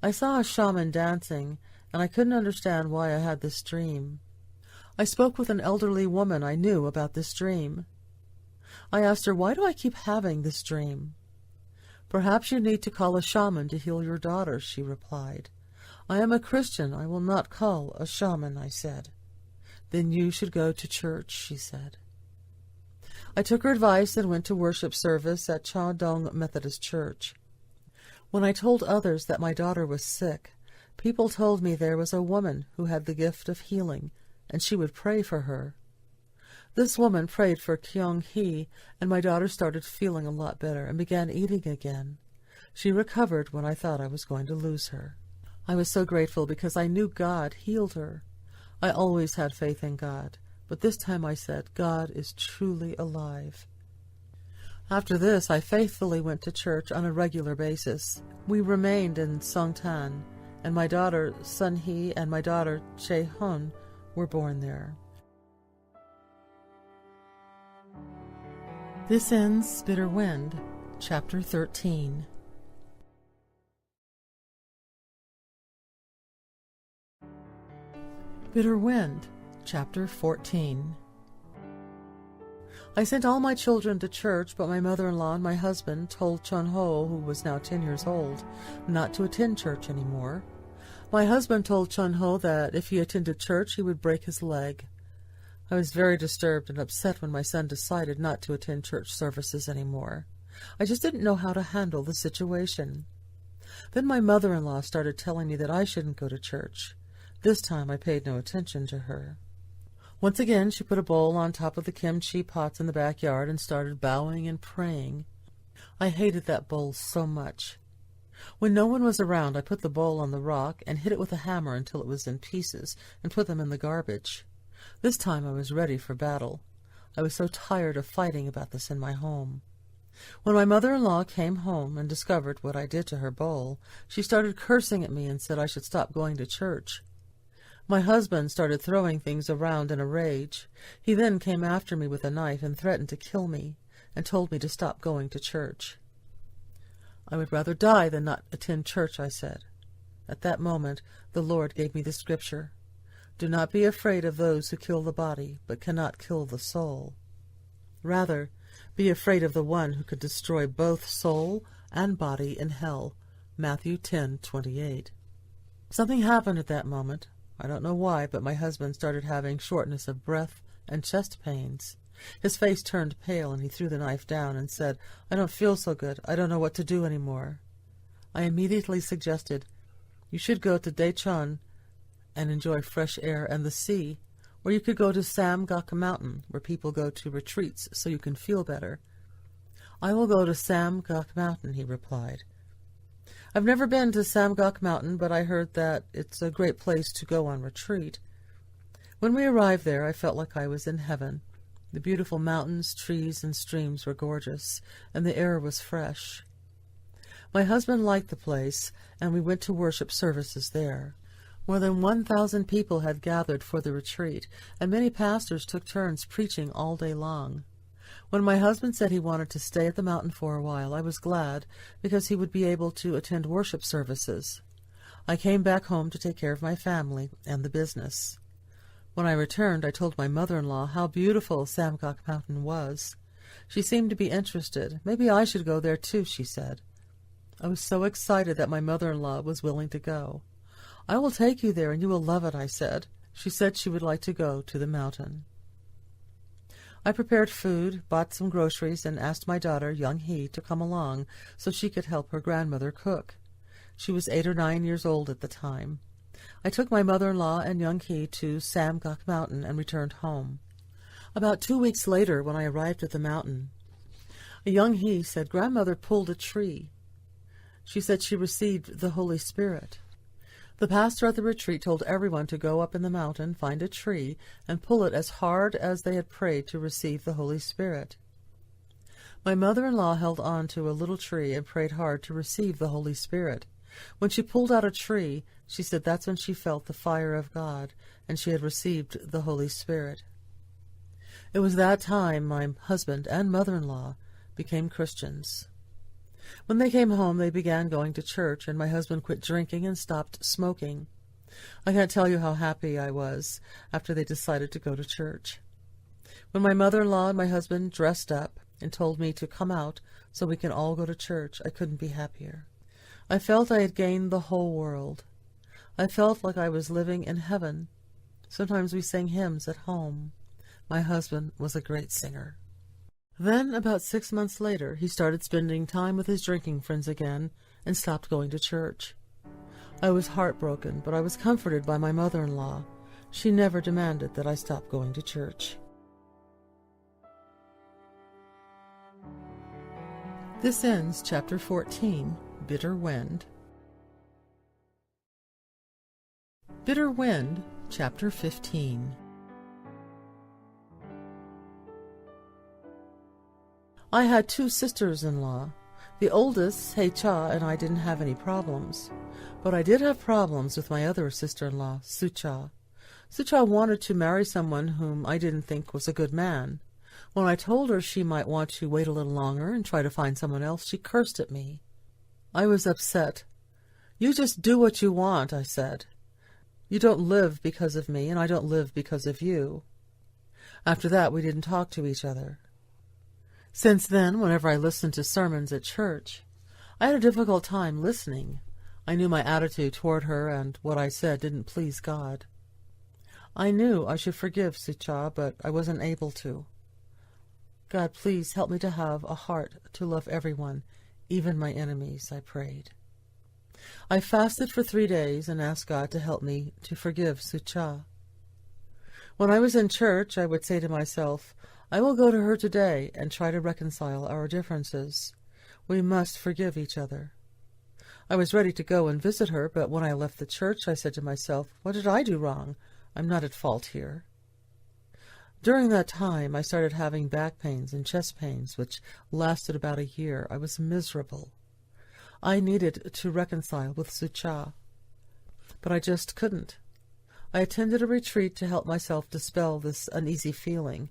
I saw a shaman dancing, and I couldn't understand why I had this dream. I spoke with an elderly woman I knew about this dream. I asked her, "Why do I keep having this dream?" "Perhaps you need to call a shaman to heal your daughter," she replied. "I am a Christian. I will not call a shaman," I said. "Then you should go to church," she said. I took her advice and went to worship service at Cha Dong Methodist Church. When I told others that my daughter was sick, people told me there was a woman who had the gift of healing, and she would pray for her. This woman prayed for Yong Hui, and my daughter started feeling a lot better and began eating again. She recovered when I thought I was going to lose her. I was so grateful because I knew God healed her. I always had faith in God, but this time I said, God is truly alive. After this, I faithfully went to church on a regular basis. We remained in Songtan, and my daughter Sun Hee and my daughter Che Hun were born there. This ends Bitter Wind, Chapter 13. Bitter Wind, Chapter 14. I sent all my children to church, but my mother-in-law and my husband told Chun Ho, who was now 10 years old, not to attend church anymore. My husband told Chun Ho that if he attended church, he would break his leg. I was very disturbed and upset when my son decided not to attend church services anymore. I just didn't know how to handle the situation. Then my mother-in-law started telling me that I shouldn't go to church. This time I paid no attention to her. Once again she put a bowl on top of the kimchi pots in the backyard and started bowing and praying. I hated that bowl so much. When no one was around, I put the bowl on the rock and hit it with a hammer until it was in pieces and put them in the garbage. This time I was ready for battle. I was so tired of fighting about this in my home. When my mother-in-law came home and discovered what I did to her bowl, she started cursing at me and said I should stop going to church. My husband started throwing things around in a rage. He then came after me with a knife and threatened to kill me, and told me to stop going to church. I would rather die than not attend church, I said. At that moment, the Lord gave me the scripture. Do not be afraid of those who kill the body, but cannot kill the soul. Rather, be afraid of the one who could destroy both soul and body in hell. Matthew 10:28. Something happened at that moment. I don't know why, but my husband started having shortness of breath and chest pains. His face turned pale, and he threw the knife down and said, I don't feel so good. I don't know what to do anymore. I immediately suggested, you should go to Dechon and enjoy fresh air and the sea, or you could go to Samgak Mountain, where people go to retreats so you can feel better. I will go to Samgak Mountain, he replied. I've never been to Samgak Mountain, but I heard that it's a great place to go on retreat. When we arrived there, I felt like I was in heaven. The beautiful mountains, trees, and streams were gorgeous, and the air was fresh. My husband liked the place, and we went to worship services there. More than 1,000 people had gathered for the retreat, and many pastors took turns preaching all day long. When my husband said he wanted to stay at the mountain for a while, I was glad, because he would be able to attend worship services. I came back home to take care of my family and the business. When I returned, I told my mother-in-law how beautiful Samgok Mountain was. She seemed to be interested. Maybe I should go there too, she said. I was so excited that my mother-in-law was willing to go. I will take you there, and you will love it, I said. She said she would like to go to the mountain. I prepared food, bought some groceries, and asked my daughter, Yong Hui, to come along so she could help her grandmother cook. She was 8 or 9 years old at the time. I took my mother-in-law and Yong Hui to Samgok Mountain and returned home. About 2 weeks later, when I arrived at the mountain, Yong Hui said Grandmother pulled a tree. She said she received the Holy Spirit. The pastor at the retreat told everyone to go up in the mountain, find a tree, and pull it as hard as they had prayed to receive the Holy Spirit. My mother-in-law held on to a little tree and prayed hard to receive the Holy Spirit. When she pulled out a tree, she said that's when she felt the fire of God, and she had received the Holy Spirit. It was that time my husband and mother-in-law became Christians. When they came home, they began going to church, and my husband quit drinking and stopped smoking. I can't tell you how happy I was after they decided to go to church. When my mother-in-law and my husband dressed up and told me to come out so we can all go to church, I couldn't be happier. I felt I had gained the whole world. I felt like I was living in heaven. Sometimes we sang hymns at home. My husband was a great singer. Then, about 6 months later, he started spending time with his drinking friends again and stopped going to church. I was heartbroken, but I was comforted by my mother-in-law. She never demanded that I stop going to church. This ends Chapter 14, Bitter Wind. Bitter Wind, Chapter 15. I had 2 sisters-in-law. The oldest, Hertzog, and I didn't have any problems. But I did have problems with my other sister-in-law, Sucha. Sucha wanted to marry someone whom I didn't think was a good man. When I told her she might want to wait a little longer and try to find someone else, she cursed at me. I was upset. "You just do what you want," I said. "You don't live because of me, and I don't live because of you." After that, we didn't talk to each other. Since then, whenever I listened to sermons at church, I had a difficult time listening. I knew my attitude toward her and what I said didn't please God. I knew I should forgive Sucha, but I wasn't able to. God, please help me to have a heart to love everyone, even my enemies, I prayed. I fasted for 3 days and asked God to help me to forgive Sucha. When I was in church, I would say to myself, I will go to her today and try to reconcile our differences. We must forgive each other. I was ready to go and visit her, but when I left the church, I said to myself, what did I do wrong? I'm not at fault here. During that time, I started having back pains and chest pains, which lasted about a year. I was miserable. I needed to reconcile with Sucha, but I just couldn't. I attended a retreat to help myself dispel this uneasy feeling.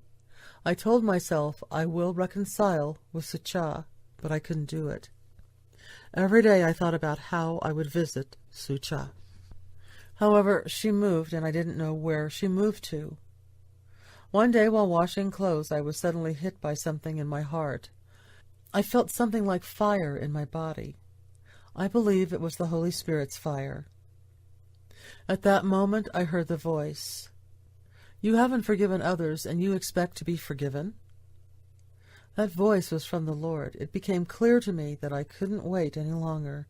I told myself I will reconcile with Sucha, but I couldn't do it. Every day I thought about how I would visit Sucha. However, she moved, and I didn't know where she moved to. One day while washing clothes, I was suddenly hit by something in my heart. I felt something like fire in my body. I believe it was the Holy Spirit's fire. At that moment, I heard the voice. You haven't forgiven others, and you expect to be forgiven? That voice was from the Lord. It became clear to me that I couldn't wait any longer.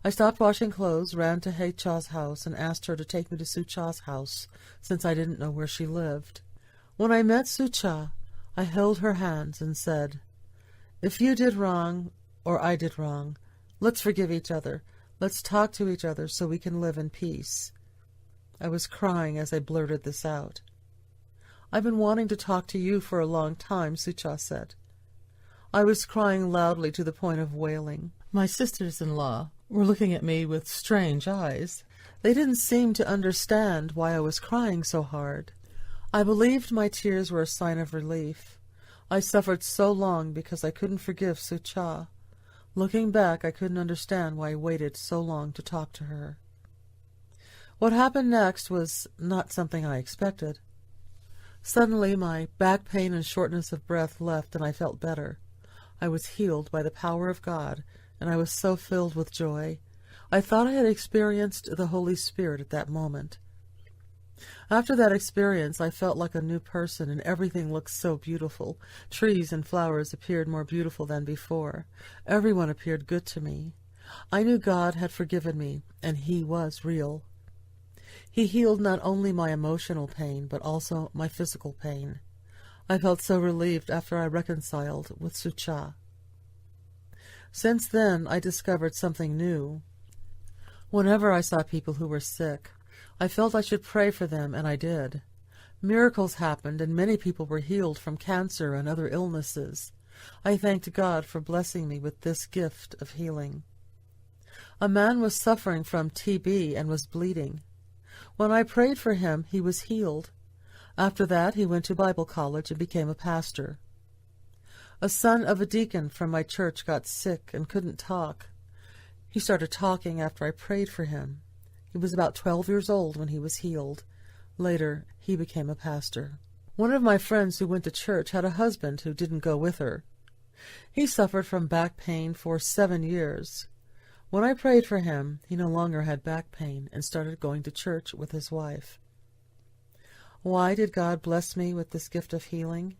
I stopped washing clothes, ran to Hertzog's house, and asked her to take me to Sucha's house, since I didn't know where she lived. When I met Sucha, I held her hands and said, if you did wrong, or I did wrong, let's forgive each other. Let's talk to each other so we can live in peace. I was crying as I blurted this out. I've been wanting to talk to you for a long time, Sucha said. I was crying loudly to the point of wailing. My sisters-in-law were looking at me with strange eyes. They didn't seem to understand why I was crying so hard. I believed my tears were a sign of relief. I suffered so long because I couldn't forgive Sucha. Looking back, I couldn't understand why I waited so long to talk to her. What happened next was not something I expected. Suddenly, my back pain and shortness of breath left, and I felt better. I was healed by the power of God, and I was so filled with joy. I thought I had experienced the Holy Spirit at that moment. After that experience, I felt like a new person, and everything looked so beautiful. Trees and flowers appeared more beautiful than before. Everyone appeared good to me. I knew God had forgiven me, and He was real. He healed not only my emotional pain, but also my physical pain. I felt so relieved after I reconciled with Sucha. Since then, I discovered something new. Whenever I saw people who were sick, I felt I should pray for them, and I did. Miracles happened, and many people were healed from cancer and other illnesses. I thanked God for blessing me with this gift of healing. A man was suffering from TB and was bleeding. When I prayed for him, he was healed. After that, he went to Bible college and became a pastor. A son of a deacon from my church got sick and couldn't talk. He started talking after I prayed for him. He was about 12 years old when he was healed. Later, he became a pastor. One of my friends who went to church had a husband who didn't go with her. He suffered from back pain for 7 years. When I prayed for him, he no longer had back pain and started going to church with his wife. Why did God bless me with this gift of healing?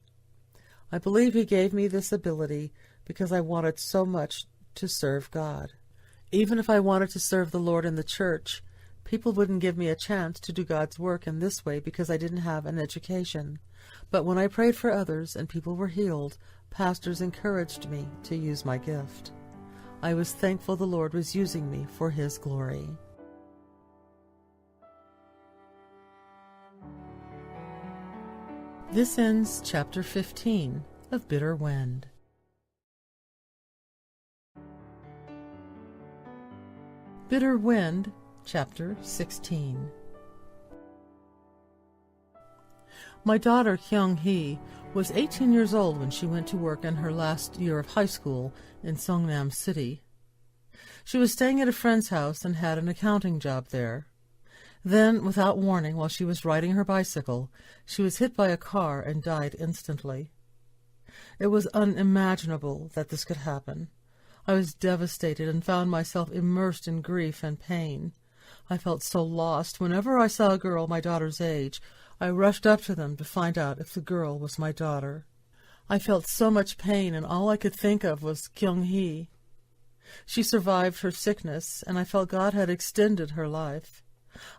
I believe He gave me this ability because I wanted so much to serve God. Even if I wanted to serve the Lord in the church, people wouldn't give me a chance to do God's work in this way because I didn't have an education. But when I prayed for others and people were healed, pastors encouraged me to use my gift. I was thankful the Lord was using me for His glory. This ends Chapter 15 of Bitter Wind. Bitter Wind, Chapter 16. My daughter, Yong Hui, was 18 years old when she went to work in her last year of high school in Songnam City. She was staying at a friend's house and had an accounting job there. Then, without warning, while she was riding her bicycle, she was hit by a car and died instantly. It was unimaginable that this could happen. I was devastated and found myself immersed in grief and pain. I felt so lost. Whenever I saw a girl my daughter's age, I rushed up to them to find out if the girl was my daughter. I felt so much pain, and all I could think of was Yong Hui. She survived her sickness, and I felt God had extended her life.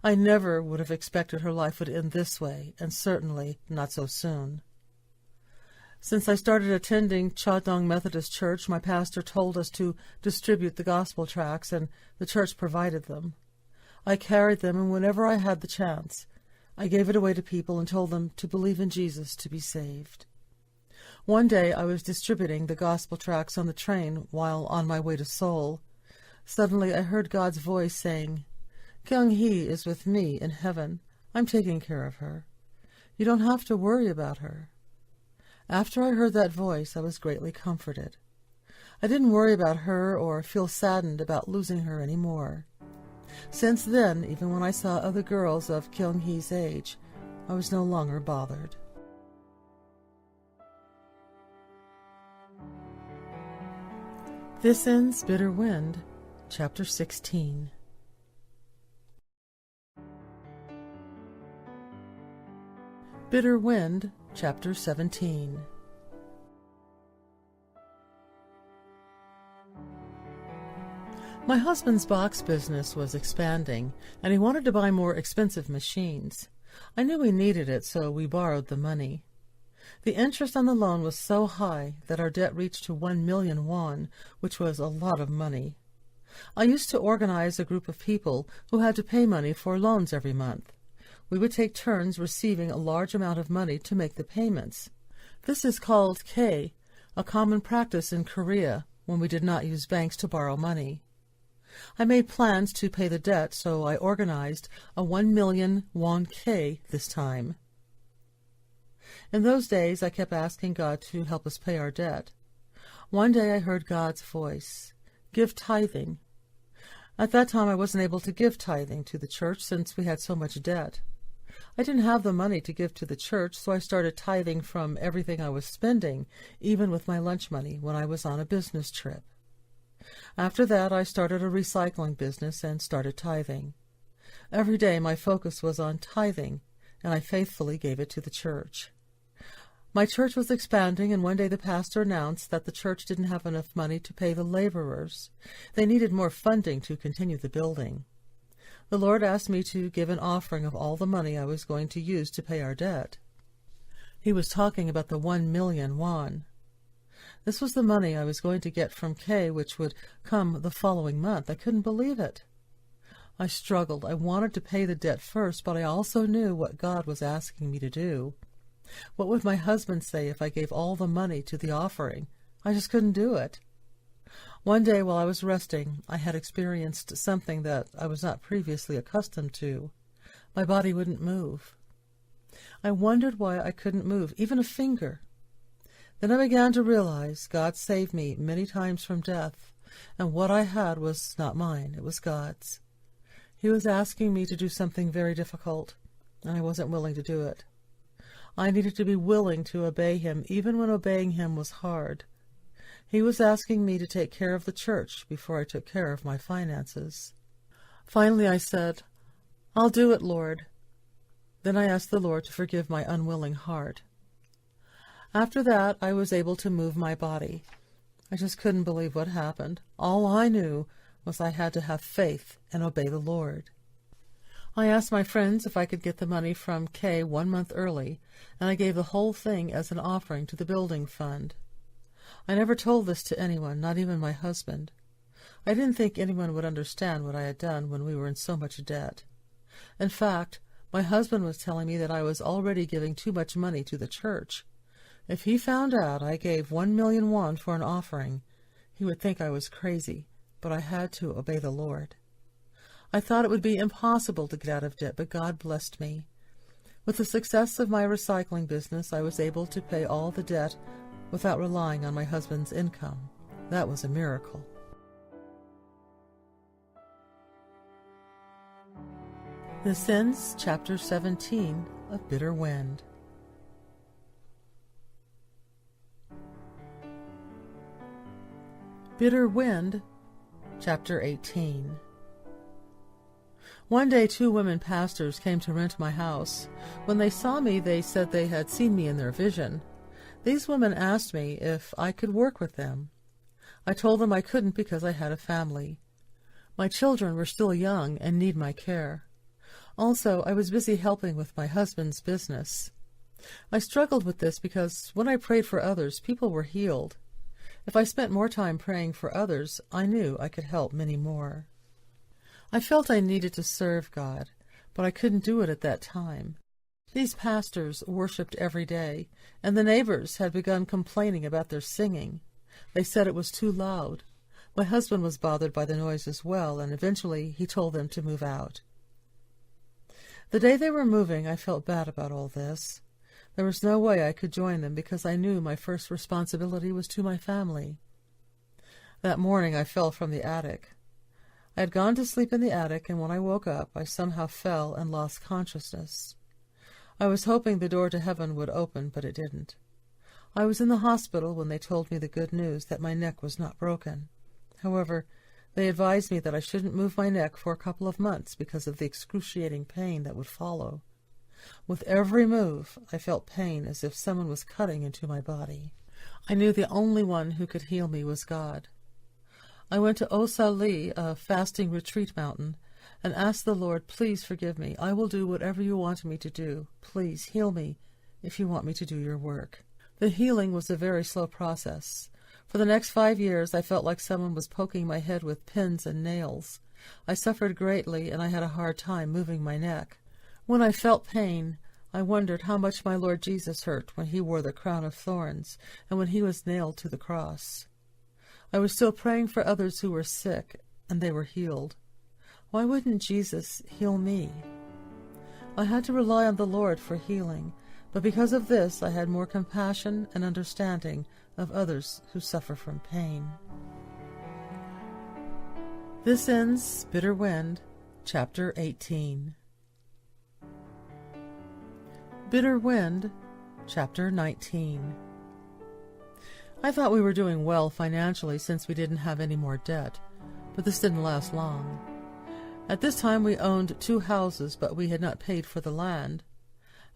I never would have expected her life would end this way, and certainly not so soon. Since I started attending Chadong Methodist Church, my pastor told us to distribute the gospel tracts, and the church provided them. I carried them, and whenever I had the chance, I gave it away to people and told them to believe in Jesus to be saved. One day I was distributing the gospel tracts on the train while on my way to Seoul. Suddenly I heard God's voice saying, "Yong Hui is with me in heaven. I'm taking care of her. You don't have to worry about her." After I heard that voice, I was greatly comforted. I didn't worry about her or feel saddened about losing her any more. Since then, even when I saw other girls of Yong Hui's age, I was no longer bothered. This ends Bitter Wind, Chapter 16. Bitter Wind, Chapter 17. My husband's box business was expanding, and he wanted to buy more expensive machines. I knew he needed it, so we borrowed the money. The interest on the loan was so high that our debt reached to 1 million won, which was a lot of money. I used to organize a group of people who had to pay money for loans every month. We would take turns receiving a large amount of money to make the payments. This is called K, a common practice in Korea when we did not use banks to borrow money. I made plans to pay the debt, so I organized a 1,000,000 won K this time. In those days, I kept asking God to help us pay our debt. One day I heard God's voice, "Give tithing." At that time, I wasn't able to give tithing to the church since we had so much debt. I didn't have the money to give to the church, so I started tithing from everything I was spending, even with my lunch money, when I was on a business trip. After that, I started a recycling business and started tithing. Every day, my focus was on tithing, and I faithfully gave it to the church. My church was expanding, and one day the pastor announced that the church didn't have enough money to pay the laborers. They needed more funding to continue the building. The Lord asked me to give an offering of all the money I was going to use to pay our debt. He was talking about the 1,000,000 won. This was the money I was going to get from K, which would come the following month. I couldn't believe it. I struggled. I wanted to pay the debt first, but I also knew what God was asking me to do. What would my husband say if I gave all the money to the offering? I just couldn't do it. One day while I was resting, I had experienced something that I was not previously accustomed to. My body wouldn't move. I wondered why I couldn't move, even a finger. Then I began to realize God saved me many times from death, and what I had was not mine, it was God's. He was asking me to do something very difficult, and I wasn't willing to do it. I needed to be willing to obey him, even when obeying him was hard. He was asking me to take care of the church before I took care of my finances. Finally I said, "I'll do it, Lord." Then I asked the Lord to forgive my unwilling heart. After that, I was able to move my body. I just couldn't believe what happened. All I knew was I had to have faith and obey the Lord. I asked my friends if I could get the money from K 1 month early, and I gave the whole thing as an offering to the building fund. I never told this to anyone, not even my husband. I didn't think anyone would understand what I had done when we were in so much debt. In fact, my husband was telling me that I was already giving too much money to the church. If he found out I gave 1,000,000 won for an offering, he would think I was crazy, but I had to obey the Lord. I thought it would be impossible to get out of debt, but God blessed me. With the success of my recycling business, I was able to pay all the debt without relying on my husband's income. That was a miracle. This ends Chapter 17 of Bitter Wind. Bitter Wind, Chapter 18. One day 2 women pastors came to rent my house. When they saw me, they said they had seen me in their vision. These women asked me if I could work with them. I told them I couldn't because I had a family. My children were still young and need my care. Also, I was busy helping with my husband's business. I struggled with this because when I prayed for others, people were healed. If I spent more time praying for others, I knew I could help many more. I felt I needed to serve God, but I couldn't do it at that time. These pastors worshipped every day, and the neighbors had begun complaining about their singing. They said it was too loud. My husband was bothered by the noise as well, and eventually he told them to move out. The day they were moving, I felt bad about all this. There was no way I could join them because I knew my first responsibility was to my family. That morning I fell from the attic. I had gone to sleep in the attic, and when I woke up, I somehow fell and lost consciousness. I was hoping the door to heaven would open, but it didn't. I was in the hospital when they told me the good news that my neck was not broken. However, they advised me that I shouldn't move my neck for a couple of months because of the excruciating pain that would follow. With every move, I felt pain as if someone was cutting into my body. I knew the only one who could heal me was God. I went to Osali, a fasting retreat mountain, and asked the Lord, "Please forgive me. I will do whatever you want me to do. Please heal me if you want me to do your work." The healing was a very slow process. For the next 5 years, I felt like someone was poking my head with pins and nails. I suffered greatly, and I had a hard time moving my neck. When I felt pain, I wondered how much my Lord Jesus hurt when he wore the crown of thorns and when he was nailed to the cross. I was still praying for others who were sick, and they were healed. Why wouldn't Jesus heal me? I had to rely on the Lord for healing, but because of this I had more compassion and understanding of others who suffer from pain. This ends Bitter Wind, Chapter 18. Bitter Wind, Chapter 19. I thought we were doing well financially since we didn't have any more debt, but this didn't last long. At this time we owned 2 houses, but we had not paid for the land.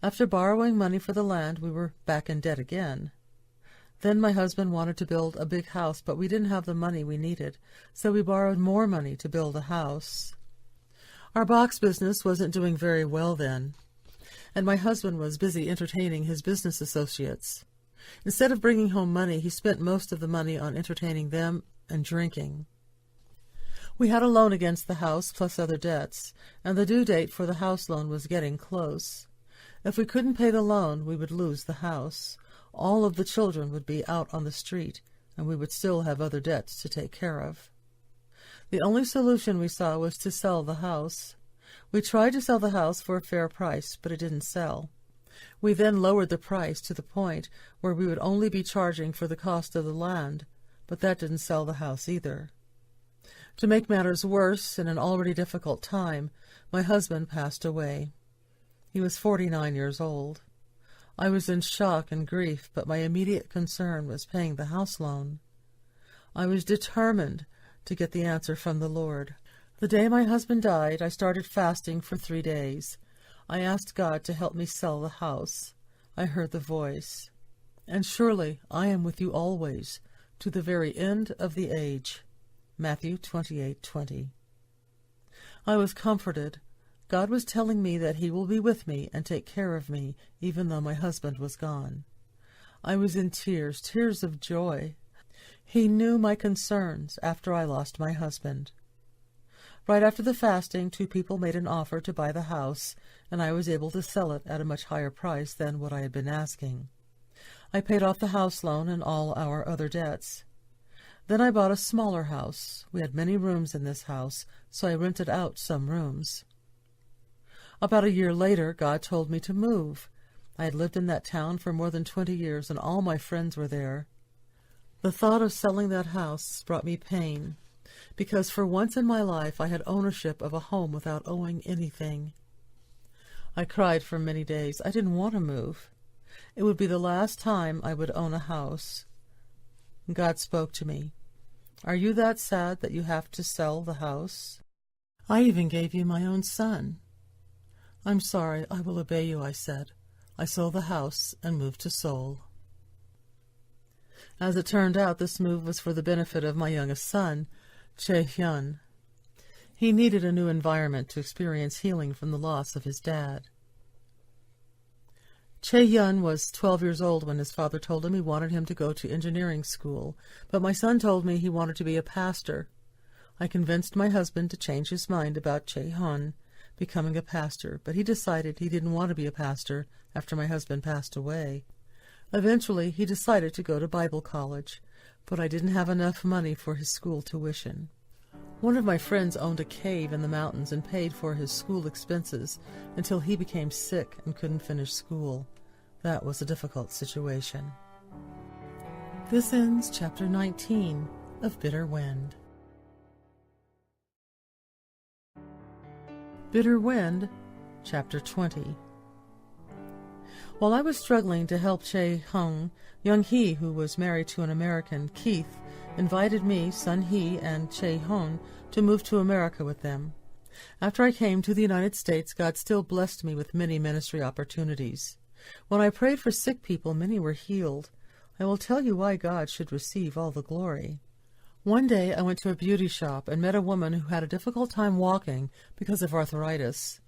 After borrowing money for the land, we were back in debt again. Then my husband wanted to build a big house, but we didn't have the money we needed, so we borrowed more money to build a house. Our box business wasn't doing very well then, and my husband was busy entertaining his business associates. Instead of bringing home money, he spent most of the money on entertaining them and drinking. We had a loan against the house plus other debts, and the due date for the house loan was getting close. If we couldn't pay the loan, we would lose the house. All of the children would be out on the street, and we would still have other debts to take care of. The only solution we saw was to sell the house. We tried to sell the house for a fair price, but it didn't sell. We then lowered the price to the point where we would only be charging for the cost of the land, but that didn't sell the house either. To make matters worse, in an already difficult time, my husband passed away. He was 49 years old. I was in shock and grief, but my immediate concern was paying the house loan. I was determined to get the answer from the Lord. The day my husband died, I started fasting for 3 days. I asked God to help me sell the house. I heard the voice, "And surely I am with you always, to the very end of the age." Matthew 28:20. I was comforted. God was telling me that He will be with me and take care of me, even though my husband was gone. I was in tears, tears of joy. He knew my concerns after I lost my husband. Right after the fasting, 2 people made an offer to buy the house, and I was able to sell it at a much higher price than what I had been asking. I paid off the house loan and all our other debts. Then I bought a smaller house. We had many rooms in this house, so I rented out some rooms. About a year later, God told me to move. I had lived in that town for more than 20 years, and all my friends were there. The thought of selling that house brought me pain, because for once in my life I had ownership of a home without owing anything. I cried for many days. I didn't want to move. It would be the last time I would own a house. God spoke to me. "Are you that sad that you have to sell the house? I even gave you my own son." "I'm sorry, I will obey you," I said. I sold the house and moved to Seoul. As it turned out, this move was for the benefit of my youngest son, Chae-hyun. He needed a new environment to experience healing from the loss of his dad. Chae-hyun was 12 years old when his father told him he wanted him to go to engineering school, but my son told me he wanted to be a pastor. I convinced my husband to change his mind about Chae-hyun becoming a pastor, but he decided he didn't want to be a pastor after my husband passed away. Eventually, he decided to go to Bible college, but I didn't have enough money for his school tuition. One of my friends owned a cave in the mountains and paid for his school expenses until he became sick and couldn't finish school. That was a difficult situation. This ends Chapter 19 of Bitter Wind. Bitter Wind, Chapter 20. While I was struggling to help Chae-hyun, Yong Hui, who was married to an American, Keith, invited me, Sun Hee, and Chae-hyun to move to America with them. After I came to the United States, God still blessed me with many ministry opportunities. When I prayed for sick people, many were healed. I will tell you why God should receive all the glory. One day I went to a beauty shop and met a woman who had a difficult time walking because of arthritis.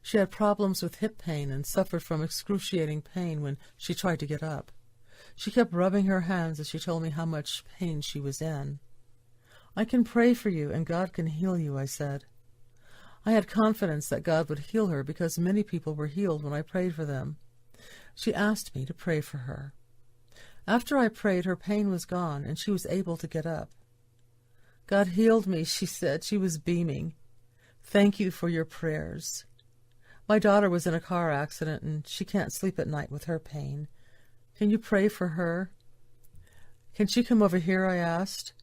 She had problems with hip pain and suffered from excruciating pain when she tried to get up. She kept rubbing her hands as she told me how much pain she was in. "I can pray for you, and God can heal you," I said. I had confidence that God would heal her because many people were healed when I prayed for them. She asked me to pray for her. After I prayed, her pain was gone, and she was able to get up. God healed me, she said. She was beaming. Thank you for your prayers. My daughter was in a car accident, and she can't sleep at night with her pain. Can you pray for her? Can she come over here? I asked.